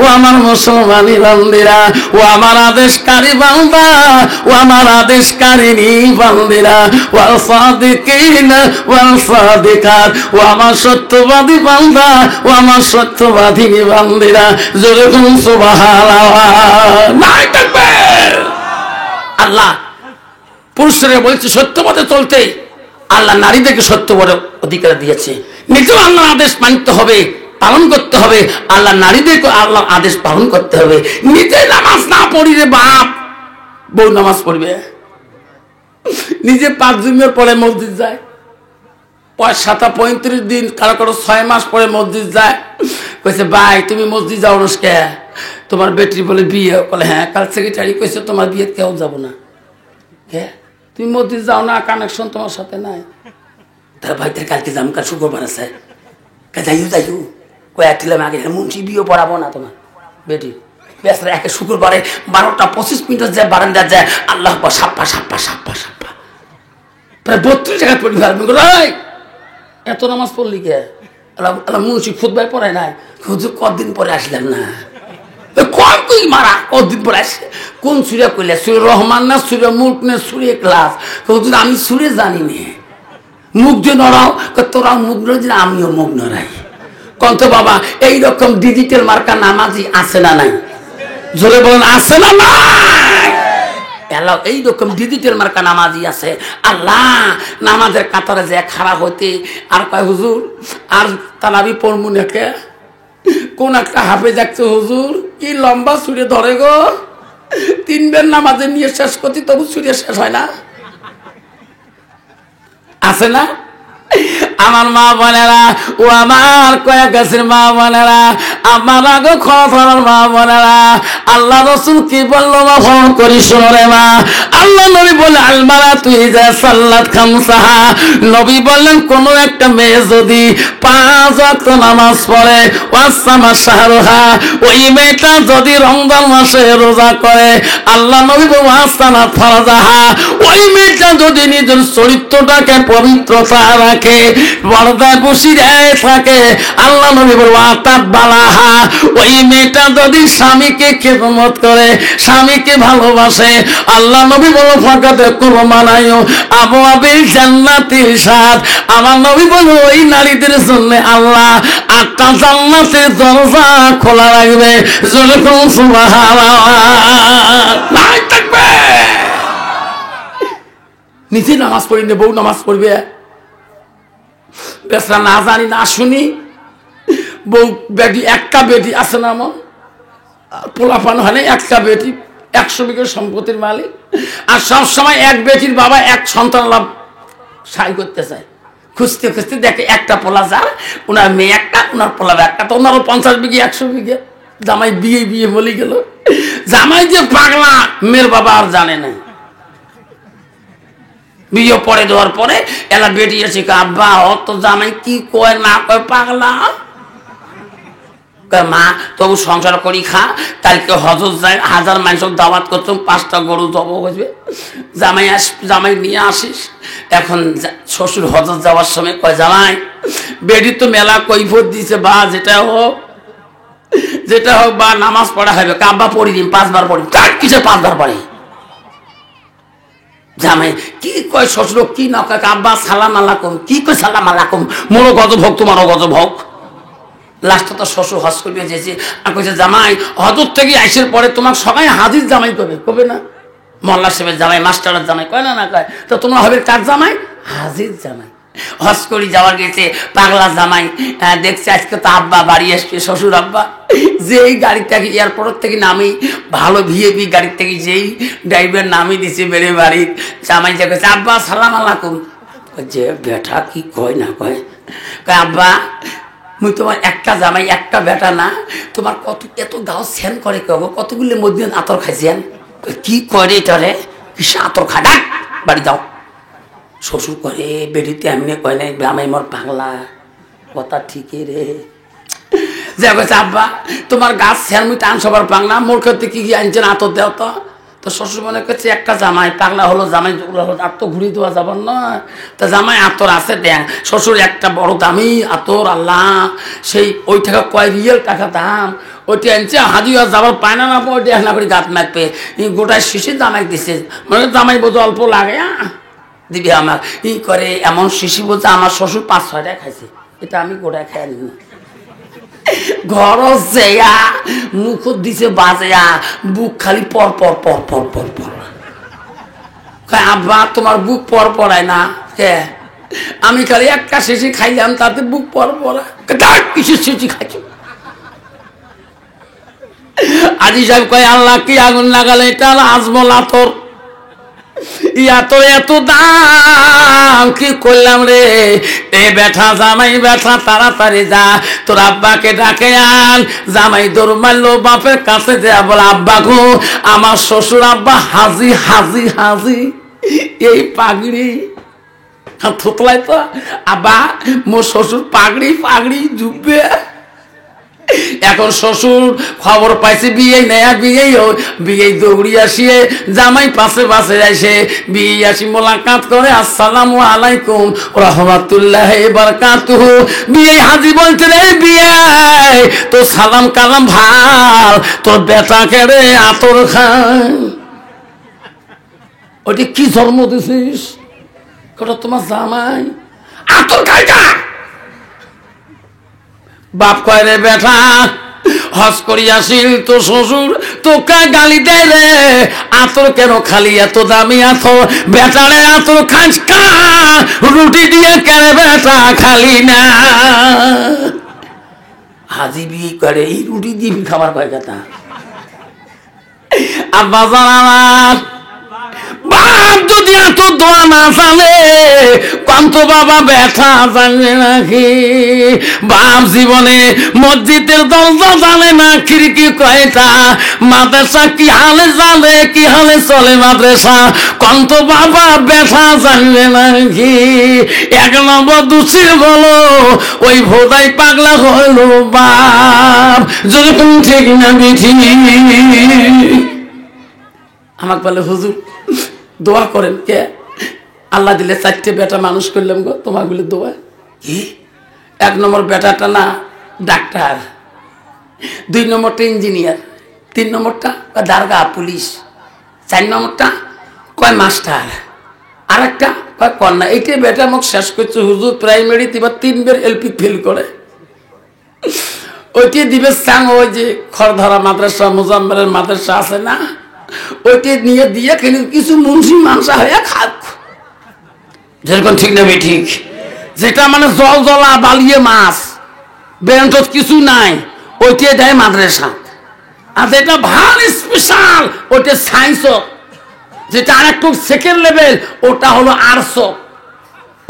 ও আমার মুসলমানি বান্দিরা ও আমার আদেশকারী বান্দা ও আমার আদেশকারিনী বান্দিরা ওয়াল সাদিকিনা ওয়াল সাদিকাত ও আমার সত্যবাদী বান্দা ও আমার সত্যবাদিনী বান্দিরা জোরে বলুন সুবহানাল্লাহ নাই তাকবীর আল্লাহ পুরুষরা বলছে সত্যপথে চলতে আল্লাহ নারীদেরকে সত্য বড় অধিকার দিয়েছে নিজেও আল্লাহ আদেশ মানতে হবে পালন করতে হবে আল্লাহ নারীদেরকে আল্লাহ আদেশ পালন করতে হবে নিজে নামাজ না পড়ি রে বাপ বউ নামাজ পড়বে নিজে 5 দিনের পরে মসজিদ যায় 35 দিন কারো কারো 6 মাস পরে মসজিদ যায় কইছে ভাই তুমি মসজিদ যাও না কে তোমার বেটি বলে বিয়ে বলে হ্যাঁ কাল সেক্রেটারি কইছে তোমার বিয়ে কেউ যাব না কে তুমি মসজিদ যাও না কানেকশন তোমার সাথে নাই তার ভাই তার কালকে যাম কাল শুক্রবার আছে যাইও কয়েকটিলাম আগে মুন্সি বিয়ে পড়াবো না তোমার বেটি বেসরা একে শুক্রবারে 12টা 25 মিনিট যায় বারান্দা যায় আল্লাহ সাপ্পা সাপ্পা সাপ্পা সাপ্পা প্রায় 32 জায়গায় পড়ি এত নামাজ পড়লি কে আল্লাহ মুন্সি খুতবাই পড়ায় নাই হুজুর কতদিন পরে আসলেন না কই মারা কতদিন পরে আসে কোন সুরে কইলে সুরে রহমান না সুরে মুল্ক না সুরে ক্লাস হুজুর আমি সুরে জানি না মুখ যে নড়াও তোরা মুখ নড়ে আমিও মুখ নড়াই কন্ত বাবা এইরকম ডিজিটাল মার্কা নামাজি আছে না নাই জোরে বলেন আছে না নাই এলাও এইরকম ডিজিটাল মার্কা নামাজি আছে আল্লাহ নামাজের কাতারে যে খাড়া হইতে আর কয় হুজুর আর তারাবি পড়মু নাকি কোন একটা হাফে যাচ্ছে হুজুর কি লম্বা ছুঁড়ে ধরে গো 3 বের নামাজে নিয়ে শেষ করছি তবু ছুঁড়ে শেষ হয় না আছে না আমার মা বোনেরা, ও আমার কয়েক গাছের মা বোনেরা, আমার আগে খবর মা বোনেরা, আল্লাহ রাসূল কি বলল মা ফোন করি শোনো রে মা। আল্লাহ নবী বলে আলমারা তুই যা সাল্লাত খামসাহা, নবী বললেন কোন একটা মেয়ে যদি 5 ওয়াক্ত নামাজ পড়ে, ওয়াসামা শাহরুহা, ওই মেয়েটা যদি রমজান মাসে রোজা করে, আল্লাহ নবী বলে ওয়াসানা ফরজাহা, ওই মেয়েটা যদি নিজের চরিত্রটাকে পবিত্রতা রাখে, পর্দায় বসিয়ে থাকে, আল্লাহ নবী বলে ওয়াতাত বালাহা, ওই মেয়েটা যদি স্বামীকে খেদমত করে, স্বামীকে ভালোবাসে, আল্লাহ নবী বলে ফাকাতে কুরমানায়ু আবওয়াবিল জান্নাতিল সাত, আমার নবী বলে ওই নারীদের জন্য আল্লাহ 8টা জান্নাতের দরজা খোলা রাখবে। যখন সুবহানাল্লাহ নাই থাকবে, নিজে নামাজ পড়ি না, বউ নামাজ পড়বে, বেসরা না জানি না শুনি, বউ বেটি একটা বেটি আছে না, আমার পোলাপান হয় না, একটা বেটি 100 বিঘা সম্পত্তির মালিক, আর সব সময় এক বেটির বাবা এক সন্তান লাভ সাই করতে চায়, খুঁজতে খুঁজতে দেখে একটা পোলা যার, ওনার মেয়ে একটা, ওনার পোলা একটা, তো ওনারও 50 বিঘা 100 বিঘা। জামাই বিয়ে বিয়ে বলে গেল, জামাই যে পাগলা মেয়ের বাবা আর জানে না। বিয়ে পরে দেওয়ার পরে এলা বেটি এসে আব্বা ও তো জামাই কি কয় না কয় পাগলা, মা তবু সংসার করি খা, কালকে হজর যায়, 1000 মানুষের দাওয়াত করতাম, 5টা গরু জব হইবে, জামাই নিয়ে আসিস। এখন শ্বশুর হজর যাওয়ার সময় কয় জামাই বেটি তো মেলা কৈফত দিছে, বা যেটা হোক বা নামাজ পড়া হবে, কাব্বা পড়ি দিন 5 বার পড়ি, কার কিসে 5 বার পড়ে? জামাই কি কয় শ্বশুর কি না কয়, আব্বা সালাম আলাইকুম, কি কয় সালাম আলাইকুম, মোরও গজব হোক তোমারও গজব হোক। লাস্টে তো শ্বশুর হজ করবে যেছে, আর কইছে জামাই হজর থেকে আইসের পরে তোমার সবাই হাজির জামাই কবে না, মোল্লা সাহেবের জামাই, মাস্টারের জামাই কয় না কয়, তো তোমরা হবে কার জামাই? হাজির জামাই। হজ করি যাওয়ার গেছে পাগলা জামাই, দেখছে আজকে তো আব্বা বাড়ি আসবে, শ্বশুর আব্বা, যেই গাড়ি থেকে এয়ারপোর্ট থেকে নামি, ভালো ভিআইপি গাড়ি থেকে যেই ড্রাইভার নামি দিছে বেড়ে বাড়ি, জামাই যে কইছে আব্বা সালাম আলাইকুম, যে বেটা কি কয় না কয়, আব্বা মুই তোমার একটা জামাই একটা বেটা না, তোমার কত এত গাও সেন করে কব, কতগুলো মধ্যে আতর খাইছেন, কি করে এটারে কিসে আতর খায়, ডাক বাড়ি যাও। শ্বশুর করে বেটিতে এমনি কয় নাই জামাই মোর পাগলা, কথা ঠিকই রে, যে কইছে আব্বা তোমার গাছ সেন মুই টান সবার পাগলা, মোর ক্ষেত্রে কি কি আনছেন আতর দেও তো। তো শ্বশুর মনে করছে একটা জামাই পাগলা হলো, জামাই আর তো ঘুরিয়ে দেওয়া যাবার নয়, তা জামাই আতর আছে দেন। শ্বশুর একটা বড় দামি আতর, আল্লাহ সেই ওই টাকা কয় রিয়েল টাকা দাম, ওইটা আনছে, হাজি আর যাবার পায় না, ওইটা না করে গাত মারবে, গোটায় শিশির জামাই দিছে, মানে জামাই বোঝো অল্প লাগে দিবি আমার ই করে, এমন শিশি বলছে আমার শ্বশুর 5-6টা খাইছে, এটা আমি গোটায় খাই নি। ঘর যেয়া মুখ দিছে বাজেয়া, বুক খালি পর পর পর পর পর পর, আব্বা তোমার বুক পর পড়ায় না কে, আমি খালি একটা শিশি খাইলাম তাতে বুক পর পড়ায়, কিসের শিশি খাইছ? আজি সাহেব কয় আল্লাহ কি আগুন লাগালে, এটা আজমল আতর, ইয়াতো এত দাম কি করলাম রে, এ বেঠা জামাই বেঠা তাড়াতাড়ি যা, তোর আব্বাকে ডাকে আন। জামাই দৌড় মারলো বাপের কাছে দেয়া, বলে আব্বা গো আমার শ্বশুর আব্বা হাজি হাজি হাজি, এই পাগড়ি থুতলাই তো আব্বা মোর শ্বশুর পাগড়ি পাগড়ি জুববে। এখন শ্বশুর খবর পাইছে বিয়ে নেয়া, বিয়ে দৌড়ি আসিয়ে জামাই পাশে পাশে আসে, বিয়ে আসি মোলাকাত করে, আসসালামু আলাইকুম রাহমাতুল্লাহি ওয়া বারাকাতুহু। বিয়ে হাজি বলতে রে বিয়ে তো সালাম কালাম ভাল, তোর বেটা কেড়ে আতর খায়, ওটি কি জন্ম দিছিস? ওটা তোমার জামাই আতর খায় না। বাপ কয় রে বেটা হজ করিয়াছিল তো শ্বশুর তোকে গালি দেয় রে, আতর কেন খালি এত দামি আতর, বেটারে আতর খাস কা, রুটি দিয়ে কেন বেটা খালি না। হাজি বিয়ে করে এই রুটি দিয়ে খাবার কয় কথা। আব্বা জান আমার বাপ যদি এত দোয়া না জানে কন্ত বাবা ব্যথা জানবে নাকি? বাপ জীবনে মসজিদের দরজা জানে না, খিড়কি কয়টা, মাদ্রাসা কি হালে জানে, কি হালে চলে মাদ্রাসা, কন্ত বাবা ব্যথা জানবে নাকি? এক নম্বর দোষী বলো ওই ভোদাই পাগলা হলো বাপ। যেরকম ঠিক না বিঠি? আমাকে বলে হুজুর দোয়া করেন। কে? আল্লাহ দিলে 4টে বেটা মানুষ করলাম গো, তোমার বলে দোয়া কি? 1 নম্বর বেটাটা না ডাক্তার, 2 নম্বরটা ইঞ্জিনিয়ার, 3 নম্বরটা দারোগা পুলিশ, 4 নম্বরটা কয় মাস্টার, আর একটা কয় কন্যা। এইটাই বেটা আমাকে শেষ করছে হুজুর। প্রাইমারি এবার 3 বার এলপি ফেল করে, ওইটি দিবে সাং। ওই যে খড়ধরা মাদ্রাসা, মুজাম্মেলের মাদ্রাসা আছে না, ওইটি নিয়ে দিয়ে কিছু মুন্সি মানসা হয়ে খাক। যেরকম ঠিক না ঠিক? যেটা মানে জল জলা বালিয়ে মাছ, বেঞ্চ কিছু নাই, ওইটাই দেয় মাদ্রাসা। আর যেটা ভালো স্পেশাল ওইটা সায়েন্স, যেটা আর একটু সেকেন্ড লেভেল ওটা হলো আর্টস,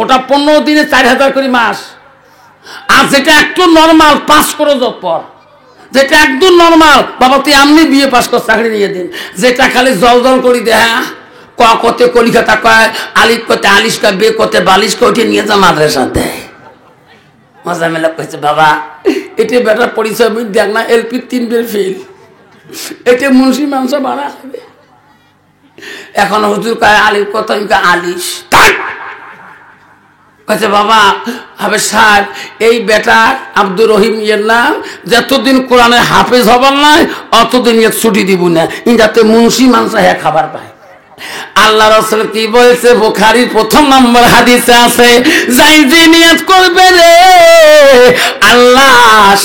ওটা 15 দিনে 4000 করে মাস। আর যেটা একটু নর্মাল 5 খরচ পর, যেটা একদম নর্মাল বাবা তুই এমনি বিয়ে পাস কর চাকরি নিয়ে দিন, যেটা খালি জল জল করি দে, হ্যাঁ ক কতে কলিকাতা কয়, আলিফ কতে আলিশ কয়, বে কতে বালিশ কয়, ওইটা নিয়ে যা মাদ্রাসা দেয়। মজা মেলা কইছে বাবা এটা বেটার পরিচয় দেখ না, এলপি 3 বার ফেল, এটা মুন্সি মানসা বাড়া হবে। এখন হুজুর কয় আলিফ কত, আলিশ কাছে বাবা হাফেজ সাহেব এই বেটা আব্দুর রহিম ইয়ের নাম, যতদিন কোরআনের হাফেজ হবার নাই অতদিন ইয়ে ছুটি দিব না, যাতে মুন্সি মানসা হ্যাঁ খাবার পায়। আল্লাহ রাসূল কি বলেছে? বুখারীর 1 নম্বর হাদিসে আছে, যাই যে নিয়ত করবে রে আল্লাহ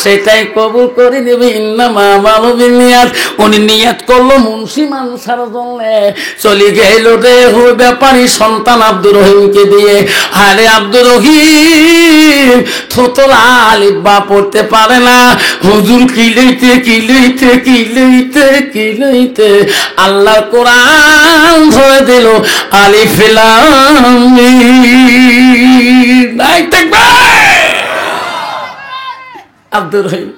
সেটাই কবুল করে নেবে। ইন্নামা আমালু বিন্নিয়াত, উনি নিয়ত করলো মুন্সি মানসার জন্য, চলে গেল রে ওই ব্যাপারী সন্তান আব্দুর রহিমকে দিয়ে। আরে আব্দুর রহিম থোতরা আলিফ বা পড়তে পারে না, হুজুর কিলাইতে কিলাইতে কিলাইতে কিলাইতে আল্লাহর কোরআন ধরে দিল আলিফ লাম মিম। নাই দেখবে আব্দুর রহিম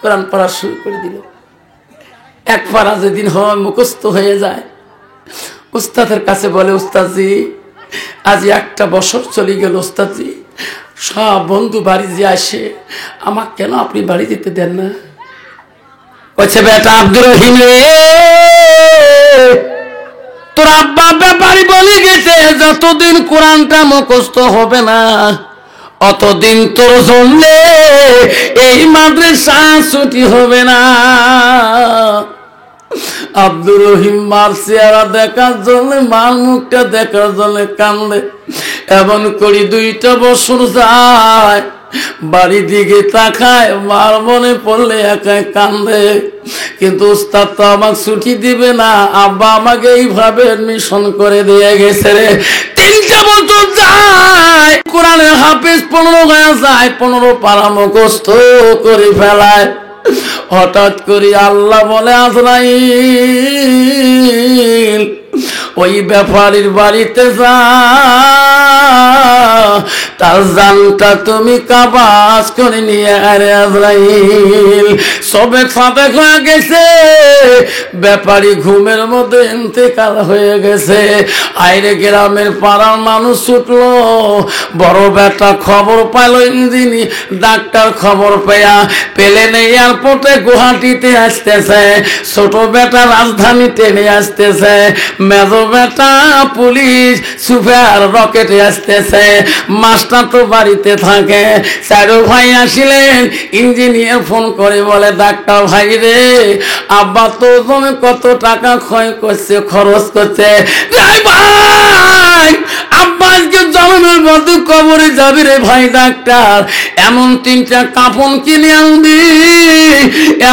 কোরআন পড়া শুরু করে দিল। এক পারা যেদিন হয় মুখস্থ হয়ে যায়, উস্তাদের কাছে বলে উস্তাদজি আজ 1টা বছর চলে গেল উস্তাদজি, সব বন্ধু বাড়ি যে আসে আমাকে কেন আপনি বাড়ি যেতে দেন না? বলছে বেটা আব্দুর রহিম রে, তোর আব্বা ব্যাপারী বলে গেছে যতদিন কোরআনটা মুখস্থ হবে না অতদিন তোর জন্য এই মাদ্রাসা ছুটি হবে না। আব্দুর রহিম মার চেহারা দেখার জন্য, মার মুখটা দেখার জন্য কান্দে। এমন করি 2টা বছর যায়, বাড়ি দিকে তাকায়, মার মনে পড়লে একাই কান্দে। কিন্তু উস্তাদ তো আমাকে ছুটি দিবে না, আব্বা আমাকে এইভাবে এডমিশন করে দিয়ে গেছে রে। 3টা বছর যায়, কোরআনের হাফেজ 15 হয়ে যায়, 15 পারা মুখস্থ করে ফেলায়। হঠাৎ করে আল্লাহ বলে আজরাইল ওই ব্যাপারীর বাড়িতে যা, তার জানটা তুমি কাবাজ করে নিয়ে। আরে আজরাইল সবে সাবেক হয়ে গেছে, ব্যাপারী ঘুমের মধ্যে ইন্তেকাল হয়ে গেছে। আইরে গ্রামের পাড়ার মানুষ ছুটলো, বড় বেটা খবর পাইল, ইঞ্জিনি ডাক্তার খবর পেয়া প্লেনে এয়ারপোর্টে গুয়াহাটিতে আসতেছে, ছোট বেটা রাজধানী ট্রেনে আসতেছে, মেজো বেটা পুলিশ সুপার রকেটে আসতেছে, মাস্টার তো বাড়িতে থাকে। 4 ভাই আসিলেন, ইঞ্জিনিয়ার ফোন করে বলে ডাক্তার ভাই রে আব্বা তো তুমি কত টাকা ক্ষয় করছে, খরচ করছে। ভাই আব্বা আজকে জন্মের মধ্যে কবরে যাবি রে ভাই ডাক্তার, এমন 3টা কাপড় কিনে আনবি,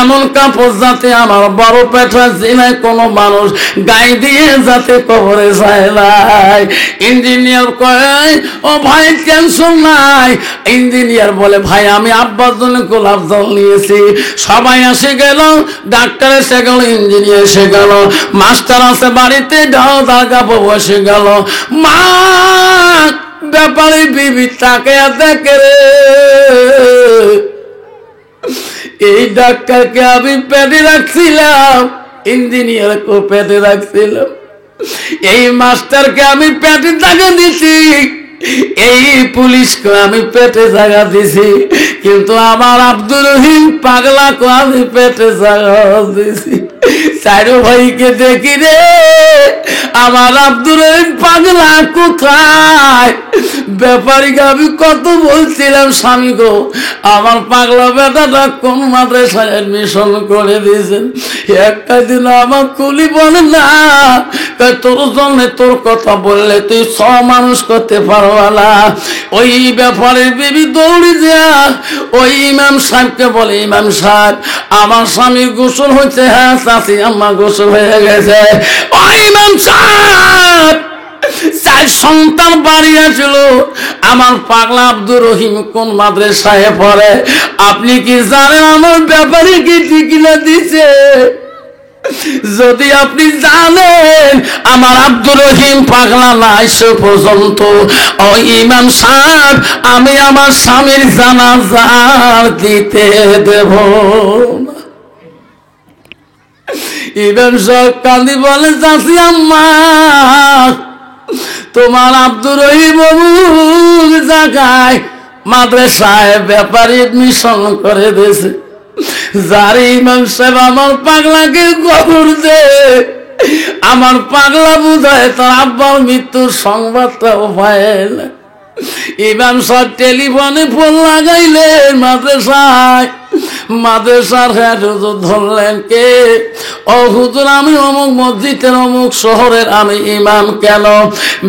এমন কাপড় যাতে আমার বড় পেটা জেলায় কোনো মানুষ গায়ে দিয়ে যাতে কবরে যায় নাই। ইঞ্জিনিয়ার কয় ও ভাই টেনশন নাই। ইঞ্জিনিয়ার বলে ভাই আমি আব্বার জন্য গোলাপ জল নিয়েছি। সবাই এসে গেল, ডাক্তার এসে গেল, ইঞ্জিনিয়ার এসে গেল, মাস্টার আছে বাড়িতে, দাদা বাবু এসে গেল। মা ব্যাপারে বিবি তাকে দেখে রে, এই ডাক্তারকে আমি পেটে রাখছিলাম, ইঞ্জিনিয়ারকে পেটে রাখছিলাম, এই মাস্টারকে আমি পেটে জায়গা দিছি, এই পুলিশকে আমি পেটে জায়গা দিছি, কিন্তু আমার আব্দুর রহিম পাগলাকে আমি পেটে জায়গা দিছি। চারো ভাইকে দেখি রে, আমার আব্দুর রহিম পাগলা কোথায়? ব্যাপারীকে আমি কত বলছিলাম স্বামী গো আমার পাগলা বেটাটা কোন মাদ্রাসায় এডমিশন করে দিয়েছেন, একটা দিন আমার কুলি বলে না তোর জন্য তোর কথা বললে তুই 100 মানুষ করতে পারবা না। ওই ব্যাপারের বিবি দৌড়ি যা ওই ইমাম সাহেবকে বলে, ইমাম সাহেব আমার স্বামীর গোসল হচ্ছে। হ্যাঁ চাচি আম্মা গোসল হয়ে গেছে। ওই ইমাম সাহেব 4 সন্তান বাড়ি আসল, আমার পাগলা আব্দুর রহিম কোন মাদ্রাসায় পড়ে আপনি কি জানেন? আমার ব্যাপারে কি ঠিকিনা দিছে? যদি আপনি জানেন আমার আব্দুর রহিম পাগলা না আসে পর্যন্ত ওই ইমাম সাহেব আমি আমার স্বামীর জানাজা দিতে দেব না। ইমাম সাহেব কান্দি বলে চাচি আম্মা তোমার আব্দুর রহিম অমুক জায়গায় মাদ্রাসায় ব্যাপারে এডমিশন করে দিয়েছে। যার ইমাম সাহেব আমার পাগলাকে খবর দে, আমার পাগলা বুঝায় তার আব্বার মৃত্যুর সংবাদটাও পায় না। ইমাম সাহেব টেলিফোনে ফোন লাগাইলেন মাদ্রাসায়, মাদ্রাসার হেড হুজুর ধরলেন কে? ও হুজুর আমি অমুক মসজিদের অমুক শহরের আমি ইমাম। কেন?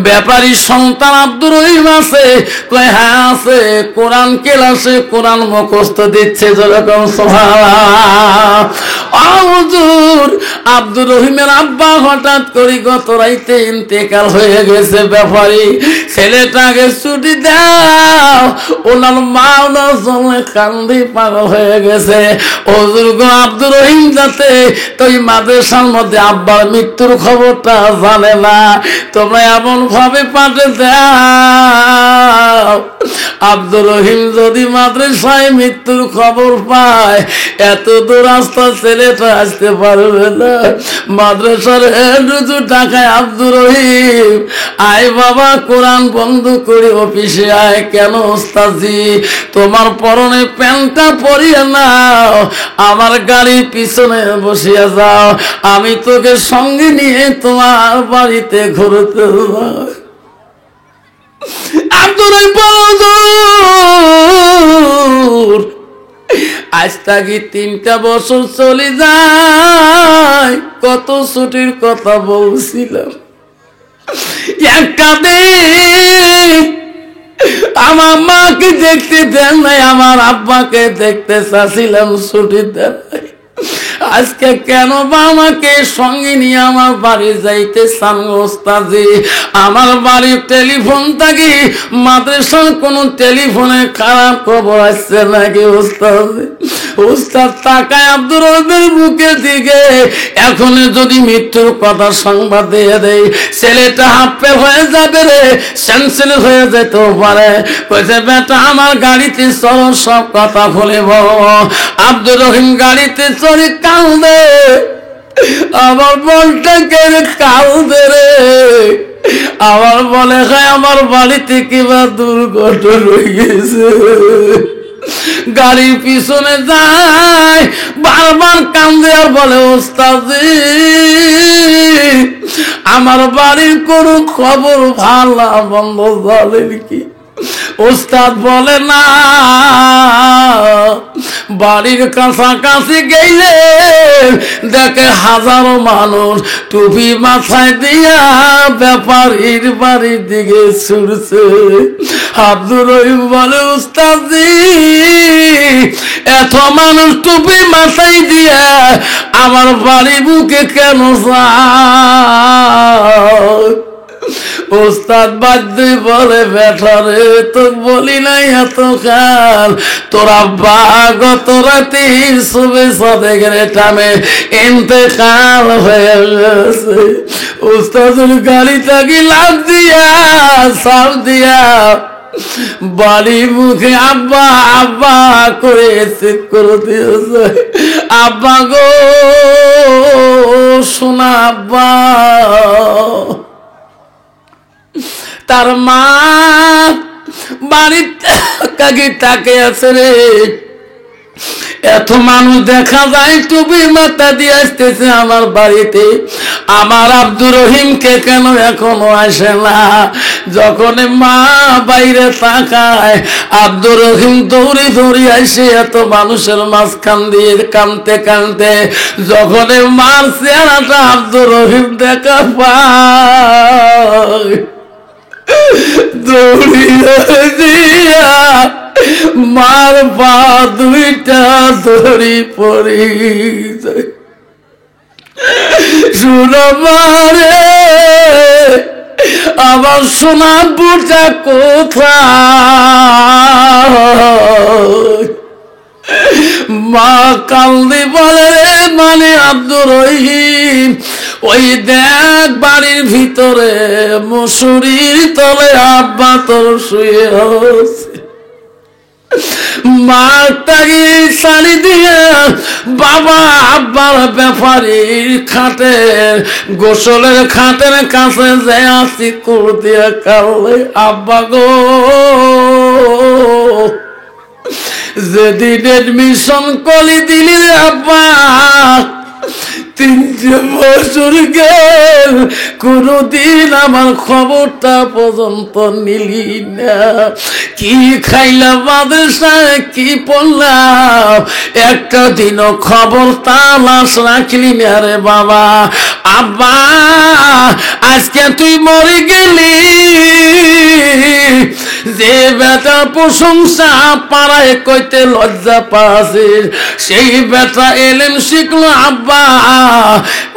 ব্যাপারীর সন্তান আব্দুর রহিম আছে? কয় হ্যাঁ আছে, কোরআন ক্লাসে কোরআন মুখস্থ দিচ্ছে যেরকম। হুজুর আব্দুর রহিমের আব্বা হঠাৎ করে গত রাইতে ইন্তেকাল হয়ে গেছে। ব্যাপারী ছেলেটাকে ছুটি দাও, ওনার মা ওনার জন্য কান্দি পাগল হয়ে গেছে। হুজুর গো আব্দুর রহিম যাতে তুই মাদ্রাসার মধ্যে আব্বার মৃত্যুর খবরটা জানে না, তোমরা এমন ভাবে পাঠে দাও আব্দুর রহিম যদি মাদ্রাসায় মৃত্যুর খবর পায় এত দূর রাস্তা ছেলেটা আসতে পারবে না। মাদ্রাসার হেড হুজুর টাকায় আব্দুর রহিম আয় বাবা কোরআন বন্ধ করে অফিসে আয়। কেন ওস্তাদজি? তোমার পরনে প্যান্টটা পরিয়ে নাও, আমার গাড়ির পিছনে বসিয়ে যাও, আমি তোকে সঙ্গে নিয়ে তোমার বাড়িতে ঘুরতে যাও। আব্দুর আজ থাকি 3টা বছর চলে যায়, কত ছুটির কথা বলছিলাম। একটা দিন আমার মাকে দেখতে দেন নাই, আমার আব্বাকে দেখতে চাচ্ছিলাম, ছুটি দেন নাই। আজকে কেন বা আমাকে সঙ্গে নিয়ে আমার বাড়ি যাইতে চান ওস্তাদজি? আমার বাড়ির টেলিফোন থাকি মাদ্রাসার কোন টেলিফোনে খারাপ খবর আসছে নাকি ওস্তাদজি? ওস্তাদ তাকায় আব্দুর রহিমের বুকের দিকে, এখন যদি মৃত্যুর কথা সংবাদ দিয়ে দেয় ছেলেটা হাঁপে হয়ে যাবে রে, সেন্সেল হয়ে যেতেও পারে। কইছে বেটা আমার গাড়িতে চলো, সব কথা বলে বলো। আব্দুর রহিম গাড়িতে চড়ে কাঁদে, আমার মনটাকে কাঁদে রে। আমার মনে হয় আমার বাড়িতে কিবা দুর্ঘটনা হয়ে গেছে। গাড়ির পিছনে যায়, বারবার কান্দে আর বলে ওস্তাদজি আমার বাড়ির কোন খবর ভালো বন্ধ জানেন কি? ওস্তাদ বলে না, বাড়ির কাছাকাছি গেলে দেখে হাজারো মানুষ টুপি মাথায় দিয়া ব্যাপারীর বাড়ির দিকে ছুটছে। আব্দুর রহিম বলে, উস্তাদজি, এত মানুষ টুপি মাথায় দিয়া আমার বাড়ি বুকে কেন যায়? উস্তাদ বাদ্যে বলে, বেটারে তো বলি নাই এতকাল তোর আব্বা গত রাতে সুবে সাদেকের টামে ইন্তেকাল হয়ে গেছে। উস্তাদের গাড়ি থাকি লাভ দিয়া সাপ দিয়া বাড়ি মুখে আব্বা আব্বা করে চেক করে দিয়েছে। আব্বা গো শোনা আব্বা। তার মা বাড়িতে কাকি তাকে আছে রে, এত মানুষ দেখা যায় টুপি মাথা দিয়ে আসতেছে আমার বাড়িতে, আমার আব্দুর রহিমকে কেন এখনো আসে না? যখন মা বাইরে তাকায় আব্দুর রহিম দৌড়ে দৌড়ে আসে এত মানুষের মাঝখান দিয়ে কাঁদতে কাঁদতে। যখন মার চেহারাটা আব্দুর রহিম দেখা পায়, দৌড়িয়া দিয়া মার পা দুইটা ধরি পড়ি যায়। শুনো মারে, আমার সোনা বুটা কোথায়? মা কান্দি বলে, মানে আব্দুর রহিম ওই দেখ বাড়ির ভিতরে মশুরির তলে আব্বা তোর শুয়ে আছে। মাটাকে শাড়ি দিয়ে বাবা আব্বার ব্যাপারীর খাটের গোসলের খাটের কাছে যে আসি কুর দিয়ে কালে, আব্বা গো যেদিন এডমিশন কলি দিলি রে আব্বা, 3 বছর গেল কোনদিন আমার খবরটা পর্যন্ত নিলি না। কি খাইলাম মাদ্রাসায়, কি পড়লাম, একটা দিনও খবর তালাশ রাখলি না রে বাবা। আব্বা আজকে তুই মরে গেলি, যে বেটা প্রশংসা পাড়ায় কইতে লজ্জা পাচ্ছিস, সেই বেটা এলেম শিখলো আব্বা।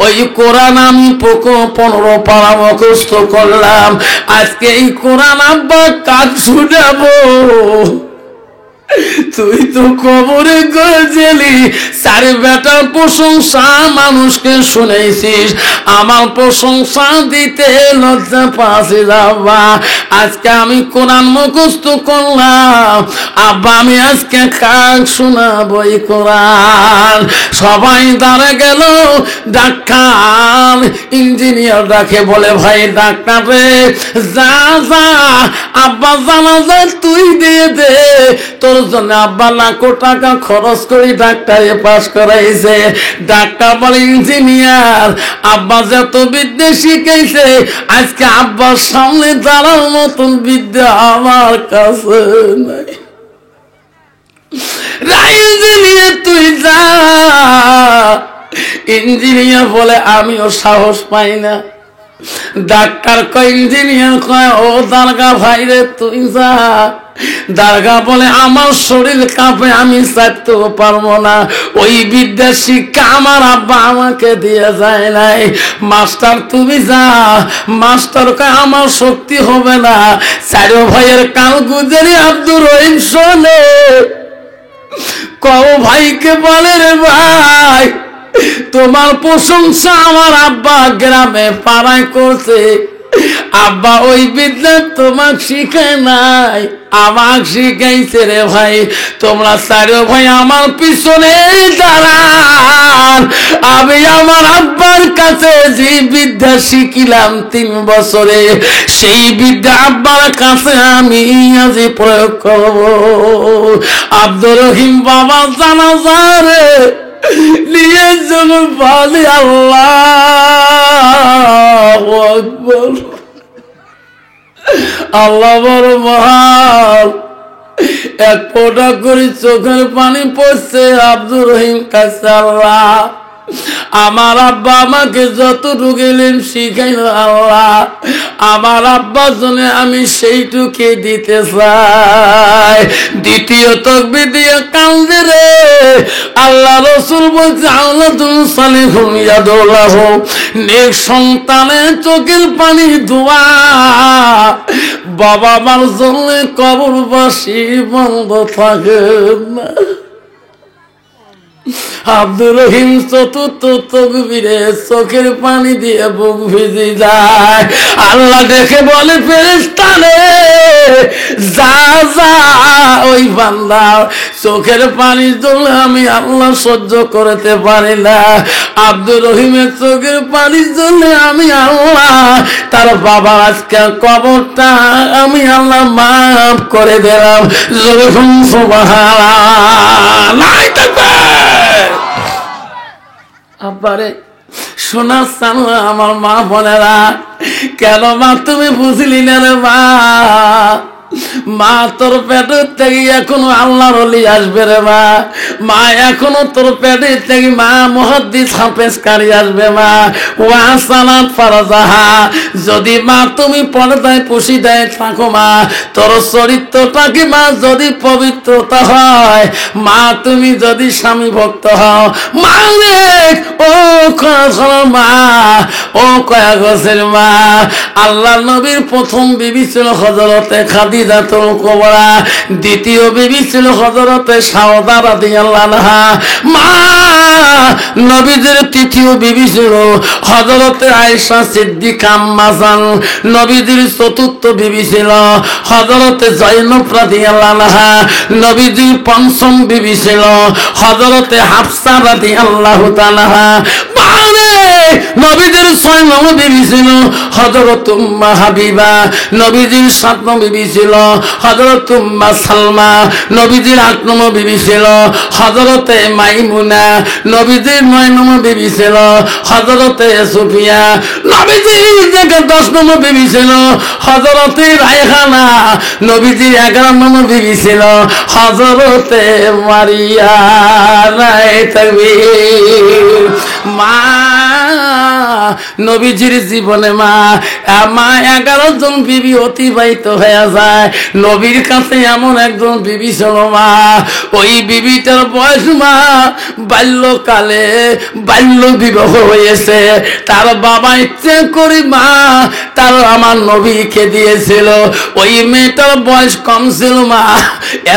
ওই কোরআন আমি 15 পারা মুখস্থ করলাম, আজকে এই কোরআন আব্বা কাজ শুনাবো। তুই তো কবরে গেলি, 4 বেটার প্রশংসা মানুষকে শুনেছিস, আমার প্রশংসা দিতে লজ্জা পাচ্ছিস আব্বা। আজকে আমি কোরআন মুখস্থ করলাম আব্বা, আমি আজকে কাজ শোনাবো এই কোরআন। সবাই দাঁড়া গেল, ডাক্তার ইঞ্জিনিয়ার ডাকে বলে, ভাই ডাক্তার রে, যা যা আব্বা জানাজা তুই দিয়ে দে, তোর জন্য আব্বা লাখো টাকা খরচ করে ডাক্তারে পাস করাইছে। ডাক্তার বলে, ইঞ্জিনিয়ার আব্বা যত বিদ্যা শিখাইছে, আজকে আব্বার সামনে দাঁড়ার মতন বিদ্যা আমার কাছে নাই। ইঞ্জিনিয়ার তুই যা। ইঞ্জিনিয়ার বলে, আমিও সাহস পাই না। ডাক্তার কয়, ইঞ্জিনিয়ার কয়, ও দারগা ভাই রে তুই যা। দারগা বলে, আমার শরীর কাঁপে, আমি চাইতেও পারবো না, ওই বিদ্যা শিক্ষা আমার আব্বা আমাকে দিয়ে যায় নাই। মাস্টার তুমি যা। মাস্টার কয়, আমার শক্তি হবে না। 4 ভাইয়ের কাল গুজারি আব্দুর রহিম শোনে, কও ভাইকে বলে, রে ভাই তোমার প্রশংসা আমার আব্বা গ্রামে পাড়ায় করছে, আব্বা ওই বিদ্যা তোমাকে শিখায় নাই, আমাকে শিখাইছে রে ভাই। তোমরা 4 ভাই আমার পিছনে দাঁড়ান, আমি আমার আব্বার কাছে যে বিদ্যা শিখিলাম 3 বছরে, সেই বিদ্যা আব্বার কাছে আমি আজ প্রয়োগ করব। আব্দুর রহিম বাবা জানাজা রে নিয়ে যখন বলি, আল্লাহু আকবার, আল্লাহ বড় মহান। 1 ফোঁটা করে চোখের পানি পড়ছে আব্দুর রহিম কাছে। আল্লাহ আমার আব্বা আমাকে যতটুকু এলেন শিখাইল আল্লাহ, আমার আব্বার জন্য আমি সেইটুকু দিতে চাই। দ্বিতীয় তাকবীর দিয়ে কান্দে রে। আল্লাহ রাসূল বলছে আওলাদুল সালিহুন ইয়াদুল্লাহ, নেক সন্তানের চোখের পানি দোয়া বাবা মার জন্য কবরবাসী বন্ধ থাকে না। আব্দুর রহিম চতুর্থ তাকবীরে চোখের পানি দিয়ে বুক ভিজে যায়। আল্লাহ দেখে বলে ফেরেশতা রে যা যা, ওই বান্দার চোখের পানি জন্য আমি আল্লাহ সহ্য করতে পারি না। আব্দুর রহিমের চোখের পানির জন্য আমি আল্লাহ তার বাবার আজকে কবরটা আমি আল্লাহ মাফ করে দিলাম। যখন সুবহানাল্লাহ আব্বারে শোনা চান আমার মা বোনেরা, কেন মা তুমি বুঝলি না রে মা? মা তোর পেটের থেকে এখনো আল্লাহর ওলি আসবে রে মা। মা এখনো তোর পেটের থেকে মা মুহাদ্দিস হাফেজকারী আসবে মা। ওয়াসানাত ফারাজাহা, যদি মা তুমি পর্দায় পুশিদায় থাকো মা, তোর চরিত্রটাকে মা যদি পবিত্রতা হয়, মা তুমি যদি স্বামী ভক্ত হও মা রে, ও মা, ও কয়া গোছের মা। আল্লাহ নবীর প্রথম বিবি ছিল হযরতে খাদিজাতুল কুবরা, দ্বিতীয় বিবি ছিল হযরতে সাউদা রাদিয়াল্লাহু আনহা। মা নবীদের তৃতীয় বিবি ছিল হযরতে আয়েশা সিদ্দিকা আম্মা জান। নবীদের চতুর্থ বিবি ছিল হযরতে জয়নব রাদিয়াল্লাহু আনহা। নবীদের পঞ্চম বিবি ছিল হযরতে হাফসা রাদিয়াল্লাহু তাআলা। নবীদের 6 নম্বর বিবি ছিল হযরত উম্মে হাবিবা। নবীজির 7 নম্বর বিবি ছিল হযরত উম্মে সালমা। নবীজির 8 নম্বর বিবি ছিল হযরতে মাইমুনা। নবীজির 9 নম্বর বিবি ছিল হযরতে সুফিয়া। নবীজির 10 নম্বর বিবি ছিল হযরতে রায়হানা। নবীজির 11 নম্বর বিবি ছিল হযরতে মারিয়া। নায়ে তাকবীর। মা নবীজির জীবনে মা 11 জন বিবি অতিবাহিত হয়ে যায়। নবীর কাছে এমন একজন বিবি ছিল মা, ওই বিবিটার বয়স মা বাল্যকালে বাল্য বিবাহ হয়েছে। তার বাবা ইচ্ছে করে মা তার আমার নবীকে দিয়েছিল। ওই মেয়েটার বয়স কম ছিল মা,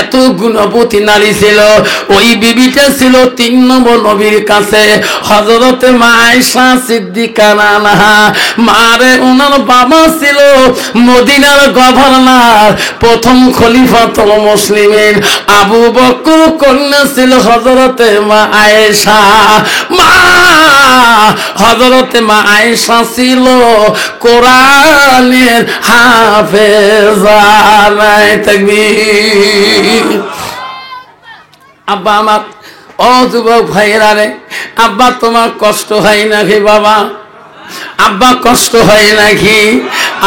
এত গুণবতী নারী ছিল। ওই বিবিটা ছিল 3 নম্বর নবীর কাছে হযরতে মা আয়েশা সিদ্দিকা আনহা। মারে ওনার বাবা ছিল মদিনার গভর্নর, প্রথম খলিফাতুল মুসলিমিন আবু বকর। কন্যা ছিল হযরতে মা আয়েশা। মা হযরতে মা আয়েশা ছিল কোরআনের হাফেজা। নায়ে তাকবীর। আব্বা আমার, ও যুবক ভাইয়েরা রে, আব্বা তোমার কষ্ট হয় নাকি বাবা? আব্বা কষ্ট হয় নাকি?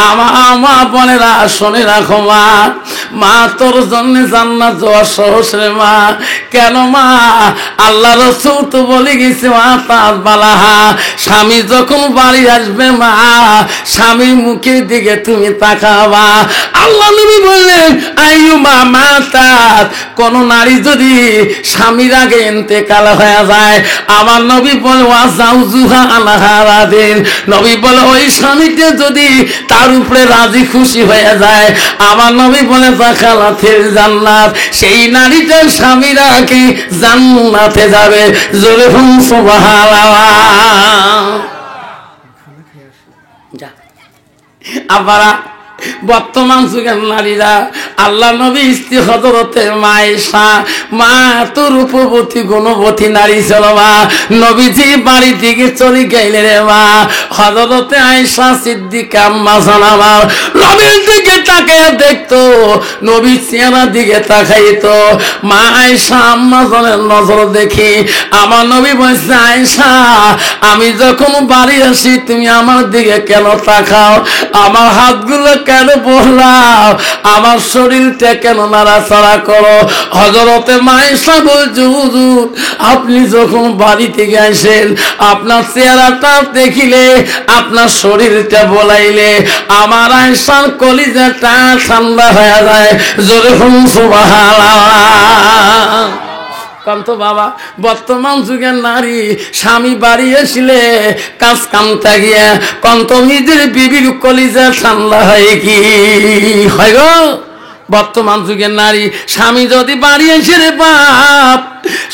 আমার বোনেরা শোনে রাখো মা, মা তোর জন্য জান্নাত যাওয়া সহজ রে মা। কেন মা? আল্লাহ রাসূল তো বলে গেছে মা তাজ বালাহা, স্বামী যখন বাড়ি আসবে মা স্বামীর মুখের দিকে তুমি তাকাবা। আল্লাহ নবী বললেন আইয়ুমা মাতাত, কোন নারী যদি স্বামীর আগে ইন্তেকাল হয়ে যায়, আমার নবী বলে ওয়া জাউজুহা আলাহা রাদিন, নবী বলে ওই স্বামীতে যদি তার উপরে রাজি খুশি হয়ে যায়, আমার নবী বলে যাখালাতিল জান্নাত, সেই নারীটার স্বামীরা কি জান্নাতে যাবে। জোরে বলুন সুবহানাল্লাহ। যা আবার বর্তমান যুগের নারীরা, আল্লাহ নবী স্ত্রী হযরতে মা আয়েশা, মা তো রূপবতী গুণবতী নারী ছিল মা। নবীজি বাড়ি থেকে চলে গেলেন রে মা, হযরতে আয়েশা সিদ্দিকা আম্মা জান আমার নবীর দিকে তাকিয়ে দেখতো, নবীর চেহারার দিকে তাকাইতো। মা আয়েশা আম্মা জানের নজর দেখি আমার নবী বলছে আয়েশা, আমি যখন বাড়ি আসি তুমি আমার দিকে কেন তাকাও? আমার হাতগুলো কেন বললাম আমার শরীরটা কেন নাড়াচাড়া করো? হযরতে মায়েশা বলছে হুজুর আপনি যখন বাড়ি থেকে আসেন আপনার চেহারাটা দেখিলে আপনার শরীরটা বলাইলে আমার আয়েশার কলিজাটা ঠান্ডা হয়ে যায়। জোরে বলুন সুবহানাল্লাহ। কান্ত বাবা বর্তমান যুগের নারী স্বামী বাড়ি আসলে কাজ কামটা গিয়া কন্ত নিজের বিবির কলিজা ঠান্ডা হয় কি হয় গো? বর্তমান যুগের নারী স্বামী যদি বাড়ি এসে রে বাপ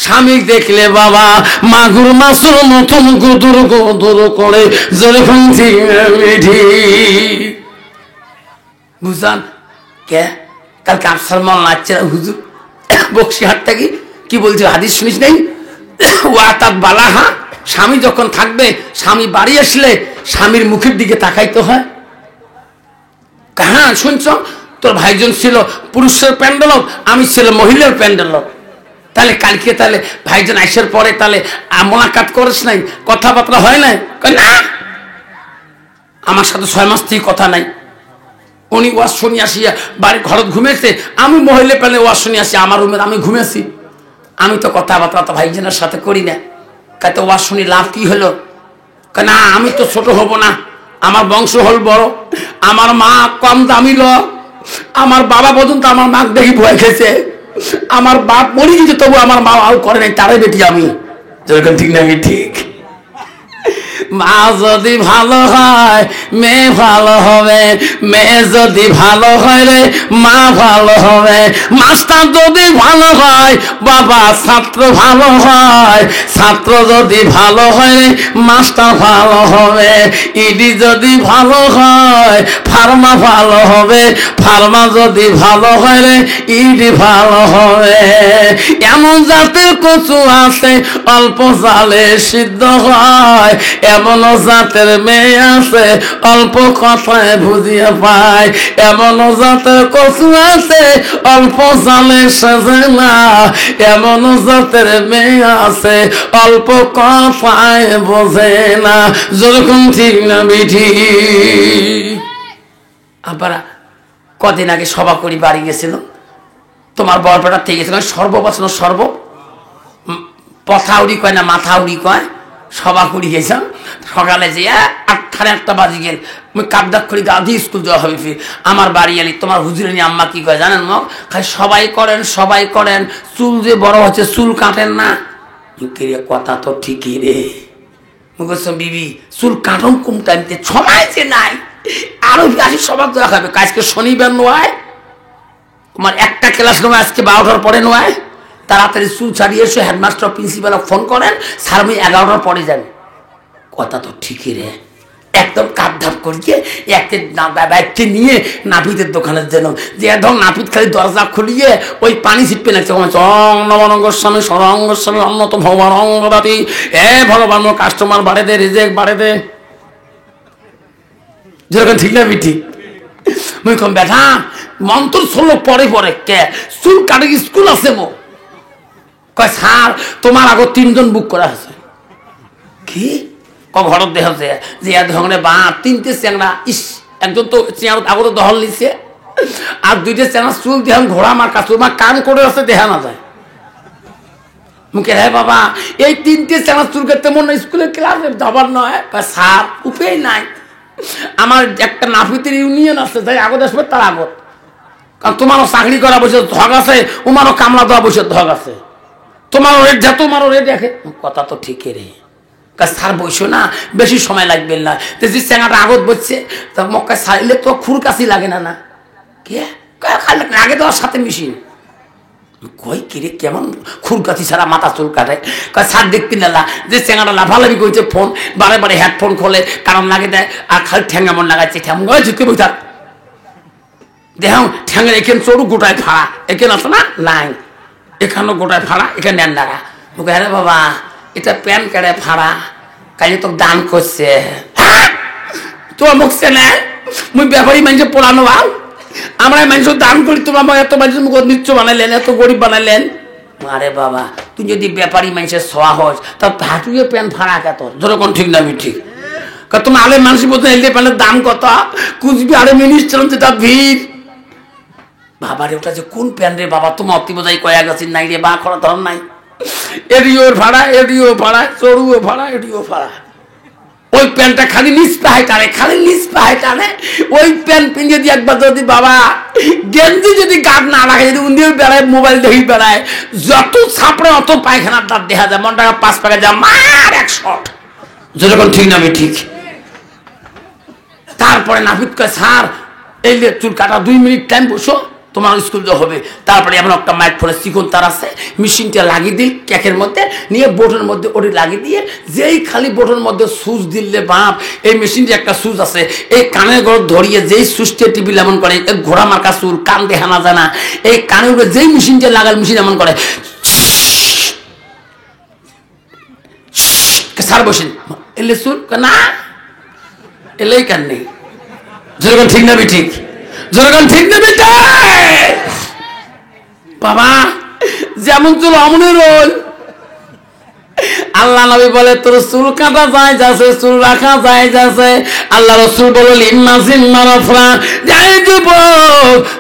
স্বামী দেখলে বাবা মাগুর মাছের মতন গুদুর গুদুর করে যেরকম মিঠি বুঝান কে কালকে আফসার মন লাগছে হুজুর বক্সি হাটটা কি বলছে হাদিস শুনিস নাই? ওয়াতাত বালাহা স্বামী যখন থাকবে স্বামী বাড়ি আসলে স্বামীর মুখের দিকে তাকাইতে হয়। হ্যাঁ শুনছ তোর ভাইজন ছিল পুরুষের প্যান্ডেল, আমি ছিল মহিলার প্যান্ডেল। তাহলে কালকে তাহলে ভাইজন আসার পরে তাহলে মোলাকাত করিস নাই, কথাবার্তা হয় নাই? না আমার সাথে 6 মাস থেকে কথা নাই। উনি ওয়াজ শুনি আসিয়া বাড়ির ঘরত ঘুমেছে, আমি মহিলা প্যান্ডেল ওয়াজ শুনি আসি আমার রুমের আমি ঘুমেছি। আমি তো কথাবার্তা তো ভাইজনের সাথে করি না। কাতে ওয়াজ শুনি লাভ কি হলো? না আমি তো ছোট হব না, আমার বংশ হল বড়, আমার মা কম দামি লোক, আমার বাবা পর্যন্ত আমার মা দেখি ভয় খেয়েছে, আমার বাপ মরে গেছে তবু আমার মা আউ করে নাই, তারে বেটি আমি। যেরকম ঠিক না ঠিক? মা যদি ভালো হয় মেয়ে ভালো হবে, মেয়ে যদি ভালো হয় রে মা ভালো হবে, মাস্টার যদি ভালো হয় বাবা ছাত্র ভালো হয়, ছাত্র যদি ভালো হয় রে মাস্টার ভালো হবে, ইডি যদি ভালো হয় ফার্মা ভালো হবে, ফার্মা যদি ভালো হয় রে ইডি ভালো হবে। এমন জাতের কচু আছে অল্প জালে সিদ্ধ হয়, এমন জাতের মেয়ে আছে অল্প কথায় বুঝিয়ে পায়, এমন জাতের কচু আছে অল্প জালে সাজে না, এমন জাতের মেয়ে আছে অল্প কথায় বোঝে না। যেরকম ঠিক না বিঠি? আবার কদিন আগে সভা করি বাড়ি গেছিল, তোমার বরপেটার থেকে গেছিল সর্ববচন সর্ব পথাউড়ি কয় না মাথাউড়ি কয়, সভা করি গেছিলাম। সকালে যে 8:30 বাজে গেল, আমি কাবদাক করি গা দিয়ে স্কুল দেওয়া হবে। ফির আমার বাড়ি এলি তোমার হুজুরে নিয়ে আম্মা কি কয় জানেন মা? খালি সবাই করেন সবাই করেন, চুল যে বড় হচ্ছে চুল কাটেন না। কথা তো ঠিকই রে, বিবি চুল কাটন কম টাইমতে সময় যে নাই, আরো আসি সবার দেওয়া খাবে। আজকে শনিবার নয়, তোমার একটা ক্লাস নয়, আজকে 12টার পরে নয়, তাড়াতাড়ি চুল ছাড়িয়ে এসে হেডমাস্টার প্রিন্সিপাল ফোন করেন, স্যার আমি 11টার পরে যান। কথা তো ঠিকই রে, একদম কাপ ধাপ করিয়ে একটা নিয়ে নাপিতের দোকানের জন্য যে একদম নাপিত খালি দরজা খুলিয়ে ওই পানি ছিটপে লাগছে নবরঙ্গ স্বামী সরঙ্গ স্বামী অন্নত ভগবান অঙ্গদাতি এ ভগবান কাস্টমার বাড়ে দে, রিজেক্ট বাড়ে দে। যেরকম ঠিক না বিঠি? মুই কম বেটা মন্ত্র ষোলো পরে পরে কে চুল কাটে স্কুল আছে মো কয় স্যার তোমার আগো 3 জন বুক করা আছে। কি ঘরত দেখছে যে ধরনের বা 3টে চ্যাংড়া, ইস একজন তো চেয়ার আগত দহল নিচ্ছে, আর 2টে চ্যাংড়া চুল দেখান ঘোড়া আমার কাছুর মা কান করে আছে দেখা না যায় মুখে। হ্যাঁ বাবা এই 3টে চ্যাংড়া চুল কাটতে মনে স্কুলের ক্লাসে যাবার নয়। স্যার উপায় নাই, আমার একটা নাপিতের ইউনিয়ন আছে, তাই আগত আসবে তার আগত, কারণ তোমারও চাকরি করা বসে ধগ আছে, উমারও কামলা দেওয়া বসে ধগ আছে, তোমারও রেট যা তোমারও রেট দেখে। কথা তো ঠিকই রে, স্যার বসো না বেশি সময় লাগবে না, যে চ্যাঙাটা আগত বসছে তা মক্কা ছাড়লে তো খুর কাছি লাগে না। না কে আগে দেওয়ার সাথে মেশিন কই কিরে কেমন খুরকাতি ছাড়া মাথা চুল কাটায়। স্যার দেখতে না যে চেঙাটা লাফালাফি করছে, ফোন বারে বারে হেডফোন খোলে, কারণ লাগে দেয়, আর খালি ঠ্যাঙ্গা মন লাগাচ্ছে, ঠ্যাং ঝুঁকে বইথাক দেখ ঠ্যাঙ্গের এখানে চড়ু গোটায় ফাড়া, এখানে আছে না নাই, এখানেও গোটায় ফাড়া, এখানে নেন দাঁড়া মুখে। হ্যাঁ বাবা এটা প্যান কাটে ফাড়া, কাজে তো দান করছে তোমার মুখছে না, মুই ব্যাপারী মানুষের পোড়ানো ভাও, আমরা মানুষ দান করি, তোমার এত মানুষের মুখ নিচ্ছ বানাইলেন, এত গরিব বানাইলেন। আরে বাবা তুই যদি ব্যাপারী মানুষের ছোয়া হস তা হাঁটুয়ে প্যান ফাড়া কে তোর? যেরকম ঠিক না ঠিক? তুমি আলে মানুষ বলতে এলে প্যান্টের দাম কত, কুচবিহারে মিনিস্টার যেটা ভিড়। বাবা রে ওটা যে কোন প্যান্ট রে বাবা, তোমার অতি বোঝাই কয়া গেছিন নাই রে বা করা ধর নাই। এডিওর ভাড়া, এডিও ভাড়া, চড়ুও ভাড়া, এডিও ভাড়া। ওই প্যান্টটা খালি নিচ পায়ে টানে, খালি নিচ পায়ে টানে। ওই প্যান্ট পিঁধে দিয়ে একবার যদি বাবা গেঞ্জি যদি গাছ না রাখে, যদি উন্দিও বেড়ায়, মোবাইল দেখি বেড়ায়, যত ছাপড়ে অত পায়খানার দাঁত দেখা যায়। মন টাকা 5 টাকা যা মার 1 শট, যেরকম ঠিক না ঠিক। তারপরে নাপিত কয় স্যার এই চুল কাটা 2 মিনিট টাইম বসো, তোমার স্কুল যে হবে। তারপরে এমন একটা মাইক ফোনে চিকন তার আছে, মেশিনটা লাগিয়ে দিল কেকের মধ্যে নিয়ে বোটের মধ্যে ওটি লাগিয়ে দিয়ে, যেই খালি বোটের মধ্যে সুচ দিলে বাপ, এই মেশিনটি একটা সুচ আছে, এই কানের গড় ধরিয়ে যেই সুচটা টিভি এমন করে, ঘোড়া মার্কা চুল, কান দেখা না জানা, এই কানের উপরে যেই মেশিনটা লাগাল, মেশিন এমন করে স্যার বসেন এলে চুল না এলেই কান নেই। যেরকম ঠিক না ঠিক, যেরকম ঠিক না বাবা, যেমন চুল অমনি রোল। আল্লাহ নবী বলে তোর চুল কাটা যায় যাচ্ছে, চুল রাখা যায় যাচ্ছে। আল্লাহ রসুল বলল লিম্মা জিম্মা রফরা, যাই দিব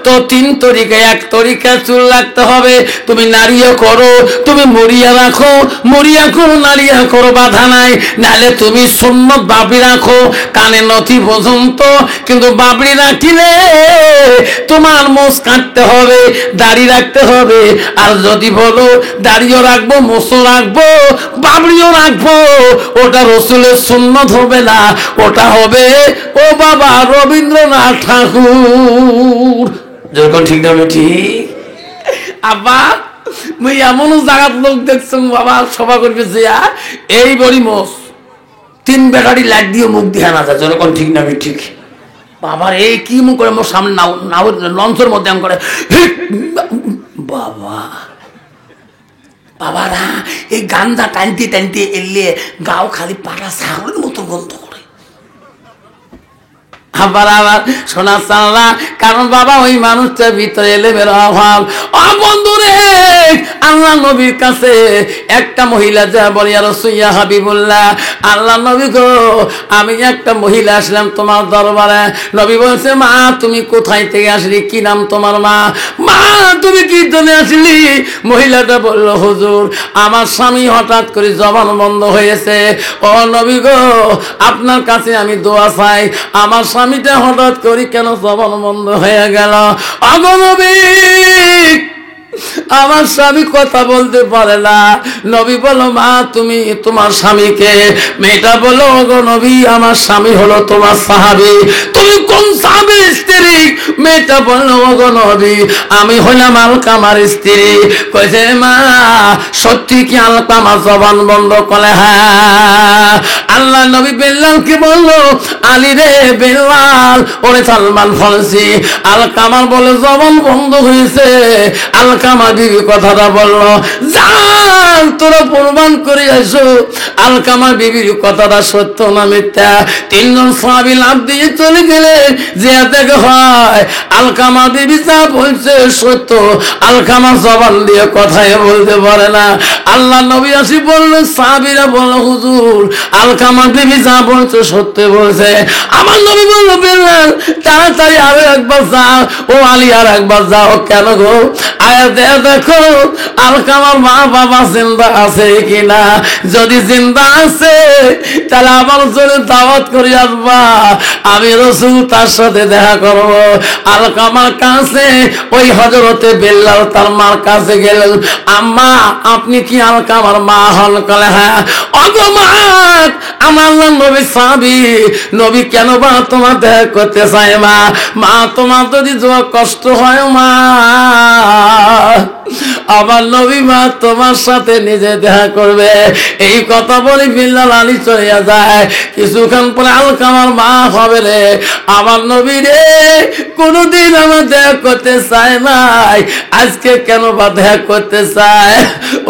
তো 3 তরিকা। 1 তরিকা চুল রাখতে হবে, তুমি নাড়িয়ে করো, তুমি মরিয়া রাখো, মরিয়া করো, নাড়িয়া করো, বাধা নাই। নাহলে তুমি সুন্নত বাবরি রাখো কানে নথি পর্যন্ত, কিন্তু বাবরি রাখিলে তোমার মোষ কাটতে হবে, দাড়ি রাখতে হবে। আর যদি বলো দাড়িও রাখবো, মোষও রাখবো, বাবরিও রাখবো, ওটা রসুলের সুন্নত হবে না, ওটা হবে ও বাবা রবীন্দ্রনাথ ঠাকুর। যেরকম ঠিক না ঠিক। আব্বা মুই এমন জায়গার লোক দেখছো বাবা, সভা করবে যে এই বড়ি মোষ 3 ব্যাটারি লাইট দিয়ে মুখ দিয়ে আনা যায়। যেরকম ঠিক না ঠিক। বাবার এই কি মুখ করে মোর সামনে নাও লঞ্চের মধ্যে এমন করে বাবা। বাবারা এই গান্দা টানতে টানতে এলে গাও খালি পাটা ছাগলের মতো গন্ধ করে। আবার আবার শোনা চাল্লা, কারণ বাবা ওই মানুষটার ভিতরে এলেমের অভাব। বন্ধুরে আল্লাহ নবীর কাছে একটা মহিলা যা বলে ইয়া রাসূলুল্লাহ হাবিবুল্লাহ, আল্লাহ নবী গো আমি একটা মহিলা আসলাম তোমার দরবারে। নবী বলছে মা তুমি কোথায় থেকে আসলি, কি নাম তোমার? মা তুমি কি জন্য আসলি? মহিলাটা বলল হুজুর আমার স্বামী হঠাৎ করে জবান বন্ধ হয়েছে, ও নবী গো আপনার কাছে আমি দোয়া চাই, আমার স্বামীটা হঠাৎ করে কেন জবান বন্ধ হয়ে গেল? ওগো নবী আমার স্বামী কথা বলতে পারে না। নবী বলো মা তুমি তোমার স্বামীকে? মেয়েটা বলো ওগো নবী আমার স্বামী হলো তোমার সাহাবী। তুমি কোন সাহাবীর স্ত্রী? মেয়েটা বলল ওগো নবী আমি হলাম আলকামার স্ত্রী। কইছে মা সত্যি কি আলকামা জবান বন্ধ করে? হ্যাঁ। আল্লাহ নবী বেলালকে বলল আলী রে বেলাল, ওরে সালমান ফারসি, আলকামার বলে জবান বন্ধ হয়েছে। আলকামা বিবি কথাটা বললো যান তোরা প্রমাণ করে আসো আলকামা বিবির কথাটা সত্য না মিথ্যা। 3 জন সাহাবী লাফ দিয়ে চলে গেলেন। যে দেখে হয় আলকামা বিবি যা বলছে সত্য, আলকামা জবান দিয়ে কথাই বলতে পারে না। আল্লাহ নবী আসি বললেন, সাহাবীরা বলল হুজুর আলকামা বিবি যা বলছে সত্য বলছে। আমার নবী বলল বেলাল তাড়াতাড়ি আরো একবার যাও, ও আলী আর একবার যাও। কেন গো? দেখো আলকামার মা বাবা জিন্দা আছে কিনা, যদি জিন্দা আছে তাহলে আমার জন্য দাওয়াত করে আসবা, আমি রাসূল তার সাথে দেখা করব। আলকামার কাছে ওই হযরতে বেলাল তার মার কাছে গেলেন, আম্মা আপনি কি আলকামার মা হন? কলে হ্যাঁ। ওগো মা আমার নবী সাহাবী, নবী কেন বা তোমার দেখা করতে চায়? মা তোমার যদি কষ্ট হয় মা আমার নবী মা তোমার সাথে নিজে দেখা করবে। এই কথা বলে বিল্লাল আলী চলে যায়। কিছুক্ষণ পরে আলকামার মা হবে রে আমার নবী রে কোনদিন আমার দেখা করতে চায় নাই, আজকে কেন বা দেখা করতে চায়?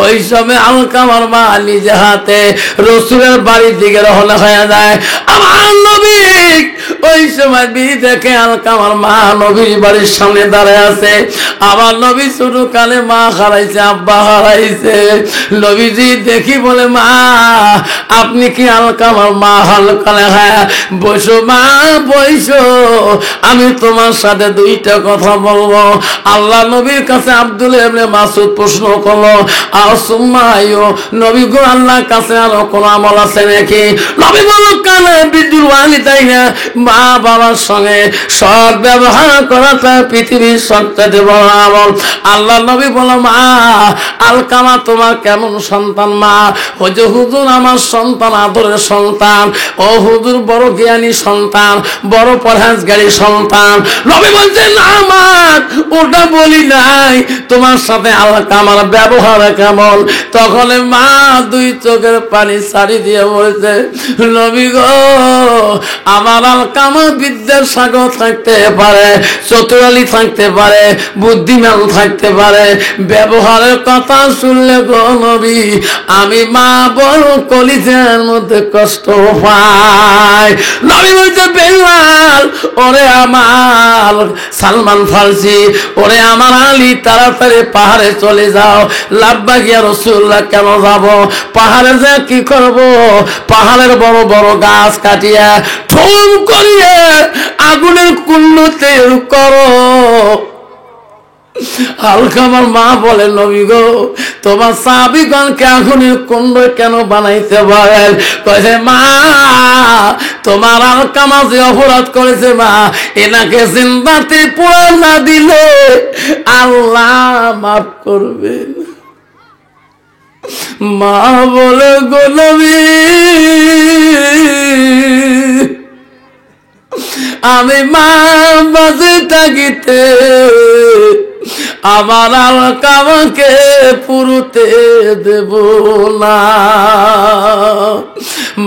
ওই সময় আলকামার মা নিজে হাতে রসুলের বাড়ির দিকে রওনা হয়ে যায়। আমার নবী ওই সময় বিড়ি দেখে আলকামার মা নবীর বাড়ির সামনে দাঁড়ায় আছে। আমার নবী ছোট কালে মা হারাইছে, আব্বা হারাইছে। নবীজি দেখি বলে, মা আপনি কি আলকামার মা? হালকালে, হ্যাঁ। বসো মা, বসো, আমি তোমার সাথে দুইটা কথা বলবো। আল্লাহ নবীর কাছে আব্দুল্লাহ ইবনে মাসউদ প্রশ্ন করলো, আসুম্মায়ো নবী গো, আল্লাহর কাছে আরো কোন আমল আছে নাকি? নবী বলল, কানে বিদ্যুৎ ওয়ালিদাইনা, মা বাবার সঙ্গে সৎ ব্যবহার করাটা পৃথিবীর সবচেয়ে বড় আমল। আল্লাহ নবী বলল, মা আলকামা তোমার কেমন সন্তান? মা হুজুর আমার সন্তান আদরের সন্তান। ও হুজুর বড় জ্ঞানী সন্তান, বড় পরহেজগারী সন্তান। নবী বলছেন, না মা ওটা বলি নাই, তোমার সাথে আলকামার ব্যবহার কেমন? তখন মা দুই চোখের পানি ছাড়ি দিয়ে বলছে, নবী গো, আমার আলকামা বিদ্যার সাগর থাকতে পারে, চতুরালি থাকতে পারে, বুদ্ধিমান থাকতে পারে, ব্যবহারের কথা শুনলে গো নবী আমি মা বড় কলিজার মধ্যে কষ্ট পাই। নবী বলছে, বেলাল, ওরে আমার সালমান ফারসি, ওরে আমার আলী, তাড়াতাড়ি পাহাড়ে চলে যাও। লাব্বা গিয়া রাসূলুল্লাহ, কেন যাব? পাহাড়ে যা কি করব? পাহাড়ের বড় বড় গাছ কাটিয়া ঠুম করিয়ে আগুনের কুণ্ড তৈরি করো। আলকামার মা বলে, নবী গো, তোমার সাহাবীগণকে আগুনের কুণ্ড কেন বানাইতে পারেন? কইছে, মা তোমার আলকামা যে অপরাধ করেছে, মা এনাকে জিন্দাতে পোড়া না দিলে আল্লাহ মাফ করবেন। মা বলে, গো নবী, আমি মা বাজে থাকিতে আমার আলকামাকে পুরুতে দেব না।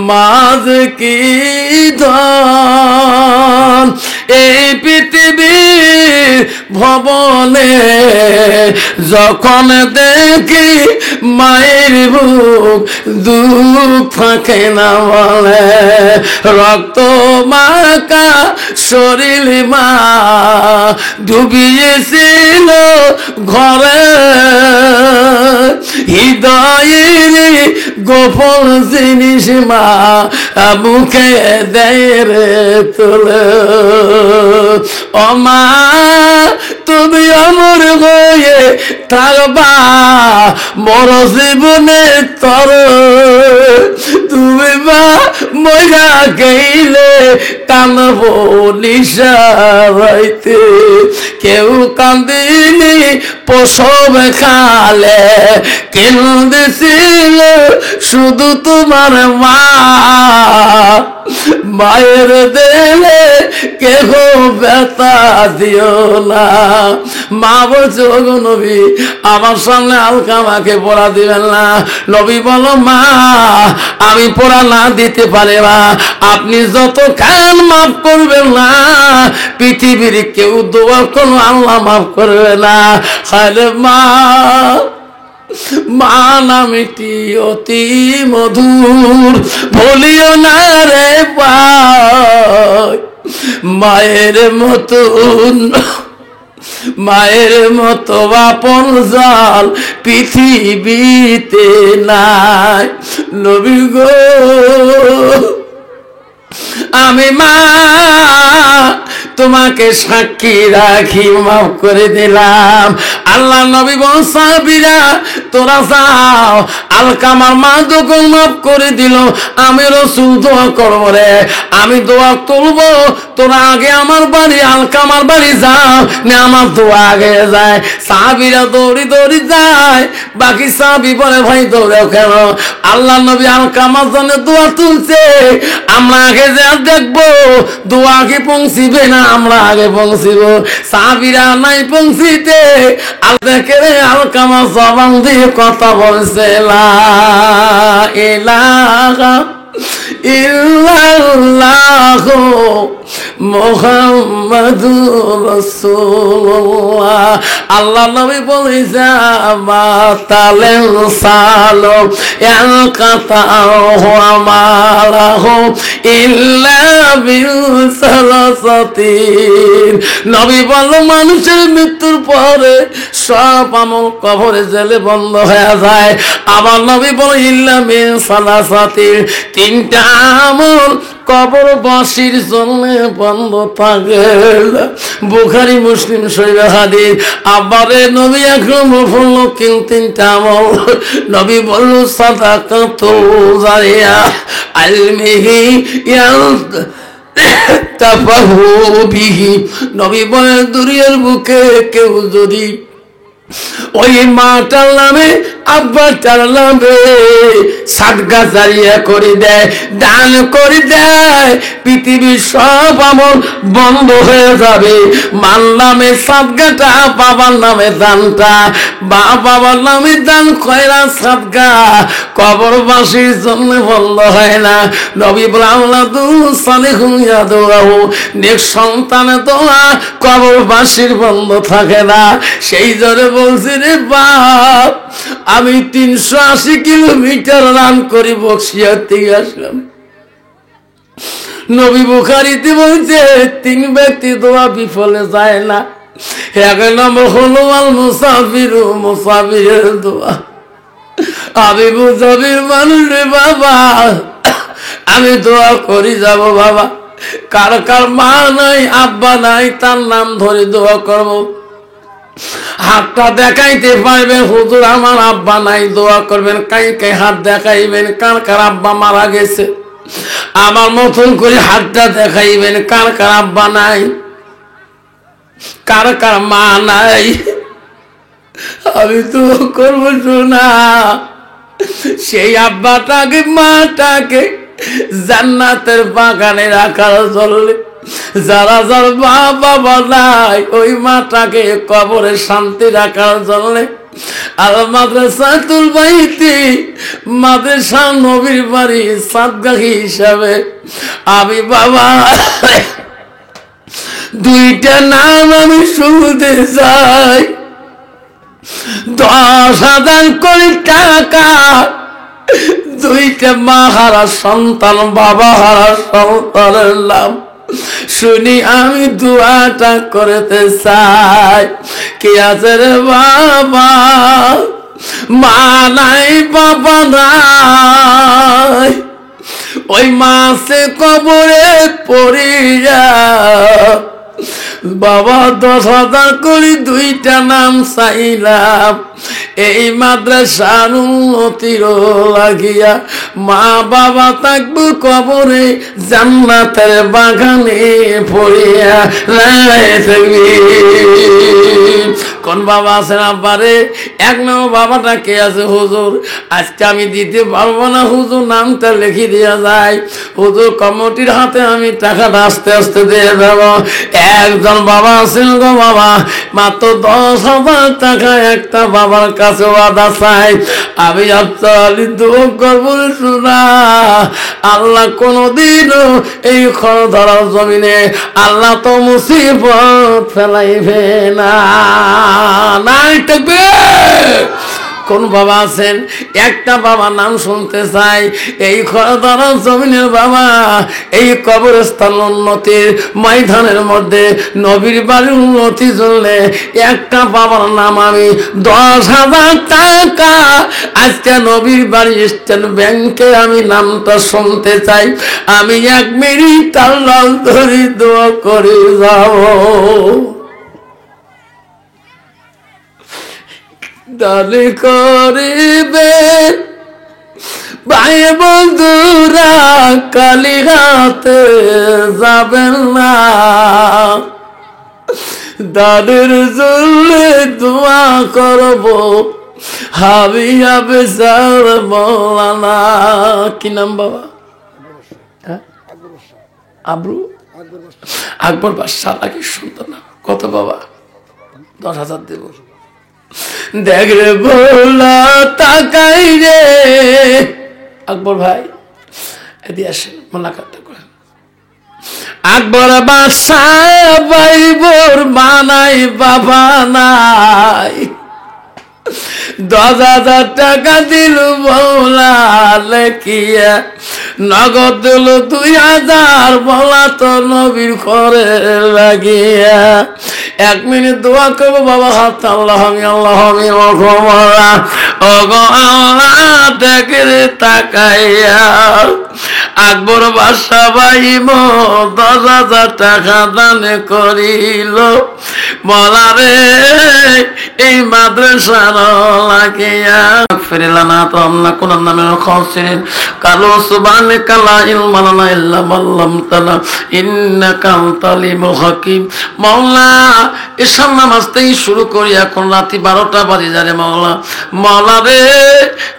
মাঝ কি ধন এই পৃথিবীর ভবনে, যখন দেখি মায়ের বুক দুঃখ থাকে না বলে, রক্ত মাকা শরীর মা ডুবিয়েছিল ঘরে, হৃদয়ের গোপন জিনিস মা মুখে দেয় রে তোলে। ও মা তুমি অমর হয়ে থাকবা মোর জীবনে তর, তুমি মা মজা গেলে কানব নিশাইতে, কেউ কান্দিনি প্রসব খালে, কেন্দেছিল শুধু তোমার মা। মায়ের দেলে কেহ ব্যথা দিও না। মা বলছে, ওগো নবী, আমার সামনে আলকামাকে পড়া দিবেন না। নবী বলো, মা আমি পড়া না দিতে পারে না, আপনি যত খান মাফ করবেন না, পৃথিবীর কেউ দোয়া করো আল্লাহ মাফ করবে না। খালে মা, মা নামটি অতি মধুর, বলিও না রে পাই, মায়ের মতন, মায়ের মতো আপন জাল পৃথিবীতে নাই। নবী গো, আমি মা তোমাকে সাক্ষী রাখি মাফ করে দিলাম। আল্লাহ নবী বলেন, সাহাবীরা তোরা যাও, আলকামার মা যখন মাফ করে দিল, আমি রাসূল দোয়া করব রে, আমি দোয়া করব, তোরা আগে আমার বাড়ি আলকামার বাড়ি যাও, না আমার দোয়া আগে যায়। সাহাবীরা দৌড়ি দৌড়ি যায়, বাকি সাহাবী বলে, ভাই দৌড়াও কেন? আল্লাহ নবী আলকামার জন্য দোয়া তুলছে, আমরা আগে যা দেখবো দোয়া আগে পৌঁছিবে না, আমরা আগে পৌঁছিব। সাহাবীরা নাই পৌঁছিতে আল্লাহকে আলকামা জবান দিয়ে কথা বলছে, লা ইলাহা ইল্লাল্লাহু মুহাম্মাদুর রাসূলুল্লাহ। আল্লাহ নবী বলেছে, মাতালেন সালো এল কাতা আমালা ইল্লা বিসালাসাতিন। নবী বলল মানুষের মৃত্যুর পরে সব আমল কবরে জেলে বন্ধ হয়ে যায়। আবার নবী বলল ইল্লা বিসালাসাতিন, তিনটা আমল কবরবাসীর জন্য বন্ধ থাকে। বুখারী মুসলিম শরীফ হাদিস। আবারে নবী আকরাম বলল কেউ তিনটা আমল। নবী বলল সাদাকাতু জারিয়া, আলমিহি ইয়াতাফাহু বিহি। নবী বলেন দুনিয়ার বুকে কেউ যদি ওই মাটার নামে আব্বাটার নামে সাদকা জারিয়া করে দেয়, দান করে দেয়, পৃথিবীর সব আমল বন্ধ হয়ে যাবে। মার নামে সাদকাটা, বাবার নামে দানটা, বাবার নামে দান খয়রা সাদকা কবরবাসীর জন্য বন্ধ হয় না। নবী বলে আওলাদু সালিহুন ইয়াদুহু, নেক সন্তানের দোয়া কবরবাসীর বন্ধ থাকে না। সেই জন্য বলছি রে বাপ, আমি 380 কিলোমিটার রান করি বক্সিয়ার থেকে আসলাম। নবী বুখারীতে বলছে 3 ব্যক্তি দোয়া বিফলে যায় না। এক নম্বর হলো আল মুসাফির, মুসাফিরের দোয়া। আমি মুসাফির মানুষ রে বাবা, আমি দোয়া করি যাব বাবা। কার কার মা নাই আব্বা নাই, তার নাম ধরে দোয়া করবো। হাতটা দেখাইতে পারবেন হুজুর আমার আব্বা নাই, দোয়া করবেন। কাই কাই হাত দেখাইবেন কার কার আব্বা মারা গেছে, আমার মতন করে হাতটা দেখাইবেন কার কার আব্বা নাই, কার কার মা নাই। আমি তো করবো শোনা, সেই আব্বাটাকে মাটাকে জান্নাতের বাগানে রাখার জন্য যারা যার বাবা নাই ওই মাটাকে কবরে শান্তি রাখার জন্য আল মাদ্রাসাতুল বাইতি, মাদ্রাসা নবীর বাড়ি সাদগাহি হিসাবে আমি বাবা 2টা নাম আমি শুনতে চাই। 10,000 কোটি টাকা 2টা মা হারা সন্তান, বাবা হারা সন্তানের নাম শুনি আমি দোয়াটা করতে চাই। কে আছে রে বাবা, মা নাই বাবা নাই, ওই মাসে কবরে পড়িয়া বাবা 10,000 কোটি 2টা নাম চাইলাম এই মাদ্রাসার উন্নতির লাগিয়া। মা বাবা থাকবো কবরে জান্নাতের বাগানে পড়িয়া। কোন বাবা আছেন আব্বারে? 1 নম্বর বাবাটা কে আছে? হুজুর আজকে আমি দিতে পারবো না হুজুর, নামটা লিখে দেওয়া যায়। হুজুর কমিটির হাতে আমি টাকাটা আস্তে আস্তে দিয়ে দেবো। একজন বাবা আছেন গো বাবা, মাত্র 10,000 টাকা একটা বাবার কাছে ওয়াদা চাই। আমি আপনার দোয়া করবো শোনা, আল্লাহ কোনদিনও এই খরধরার জমিনে আল্লাহ তো মুসিবত ফেলাইবে না। নাই থাকবে। কোন বাবা আছেন? একটা বাবা নাম শুনতে চাই। এই খরধরার জমিনের বাবা, এই কবরস্থান উন্নতির ময়দানের মধ্যে নবীর বাড়ির উন্নতির জন্য একটা বাবার নাম আমি 10,000 টাকা আজকে নবীর বাড়ি স্টেট ব্যাংকে আমি নামটা শুনতে চাই। আমি 1 মিনিট আল্লাহ ধরে দোয়া করে যাব। দান করিবে ভাই বন্ধুরা, কালি হাতে যাবেন না, দানের জন্য দোয়া করব হাবি আবেসার মৌলানা। কি নাম বাবা? আবরু আকবর বাদশাহ। কি সুন্দর না? কত বাবা? 10,000 দেব। দেখ রে ভোলা তাকাই রে আকবর ভাই, এদি আসেন মোলাকাতটা করেন। আকবর বাদশাহ বাইবর মানাই বাবা নাই, 10,000 টাকা দিল মৌলা লেখিয়া নগদ দিল 2000 বলা তো নবীর করে লাগিয়া 1 মিনিট দোয়া করবো বাবা হাত আল্লাহ আমি দেখে তাকাইয়া আকবর বাদশা ভাইব 10,000 টাকা দানে করিল বলারে এই মাদ্রাসার লাগিয়া ফিরিলানা তো আমরা কোন নামে খাওয়াছিলেন কালো সুবানে কালা ইলমানা ইল্লা মাল্লাম তালা ইন্নাকা আনতাল আলিমুল হাকিম। মাওলা এসব নামাজতেই শুরু করি এখন রাতি 12টা বাজে যারে মাওলা। মাওলা রে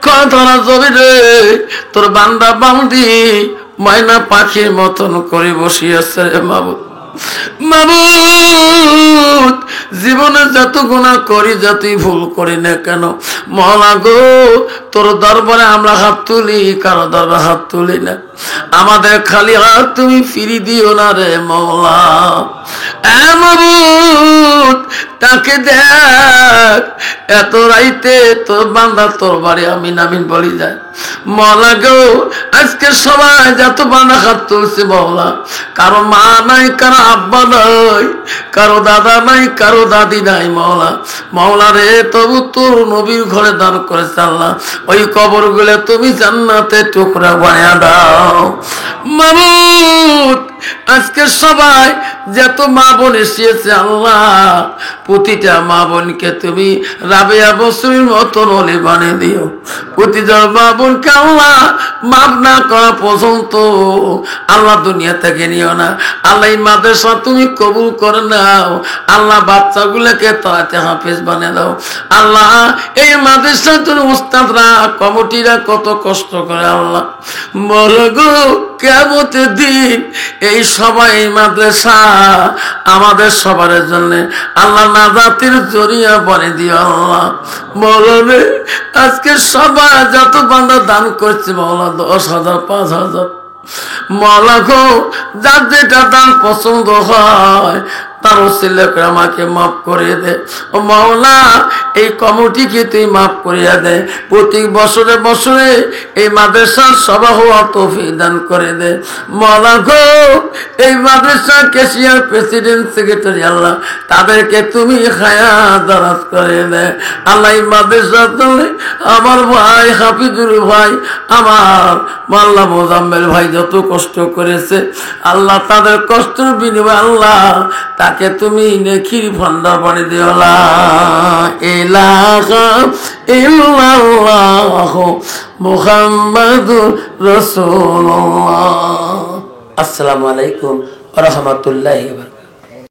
কয় ধরা জমি রে তোর বান্দা বান্দি ময়না পাখির মতন করে বসিয়াছে রে মাবুদ। মাবুদ জীবনে যত গুনাহ করি যতই ভুল করি না কেন মাওলা গো তোর দরবারে আমরা হাত তুলি কারো দরবারে হাত তুলি না। আমাদের খালি হাত তুমি ফিরি দিও না রে মাওলা। মাবুদ তাকে দেখ এত রাইতে তোর বান্দা তোর বাড়ি আমিন আমিন বলি যায়। মাওলা গো আজকে সবাই যত বান্দা হাত তুলছে মাওলা কারো মা নাই কারো আব্বা নাই কারো দাদা নাই কারো দাদি নাই মাওলা। মাওলা রে তবু তোর নবীর ঘরে দান করেছে আল্লাহ ওই কবর গুলো তুমি জান্নাতে টুকরা বানিয়ে দাও মাবুদ। আজকে সবাই যত মা বোন এসেছে আল্লাহ প্রতিটা মা বোনকে তুমি রাবেয়া বসুর মতন ওলি বানিয়ে দিও। প্রতিটা মা বোনকে আল্লাহ মাফ না করা পর্যন্ত আল্লাহ দুনিয়া থেকে নিও না। আল্লাহ মাদ্রাসা তুমি কবুল করে নাও আল্লাহ। বাচ্চাগুলোকে তাতে হাফেজ বানিয়ে দাও আল্লাহ। এই মাদ্রাসা তুমি উস্তাদরা কমিটিরা কত কষ্ট করে আল্লাহ বলো গো কিয়ামতের দিন এই সবাই মাদ্রাসা আমাদের সবার জন্য আল্লাহ নাজাতের জরিয়া বানিয়ে দিও আল্লাহ। বলো রে আজকে সবাই যত বান্দা দান করছে মাওলা 10,000 5,000 মাওলা গো যার যেটা দান পছন্দ হয় তার ওসিলাকে আমাকে মাফ করে দে ও মাওলা। এই কমিটিকে তুই মাফ করিয়া দে। প্রতি বছরে বছরে এই মাদ্রাসার সভা হওয়া তৌফিক দান করে দে মাওলা গো। এই মাদ্রাসার ক্যাশিয়ার প্রেসিডেন্ট সেক্রেটারি আল্লাহ তাদেরকে তুমি হায়াত দারাজ করে দে আল্লাহ। এই মাদ্রাসা চলে আমার ভাই হাফিজুর ভাই আমার মাল্লা মোজাম্মেল ভাই যত কষ্ট করেছে আল্লাহ তাদের কষ্টের বিনিময়ে আল্লাহ তাকে তুমি নেকির ভান্ডার বানিয়ে দিও। লা ইলাহা ইল্লাল্লাহ মুহাম্মাদুর রাসূলুল্লাহ। আসসালামু আলাইকুম ওয়া রাহমাতুল্লাহি ওয়া বারাকাতুহু।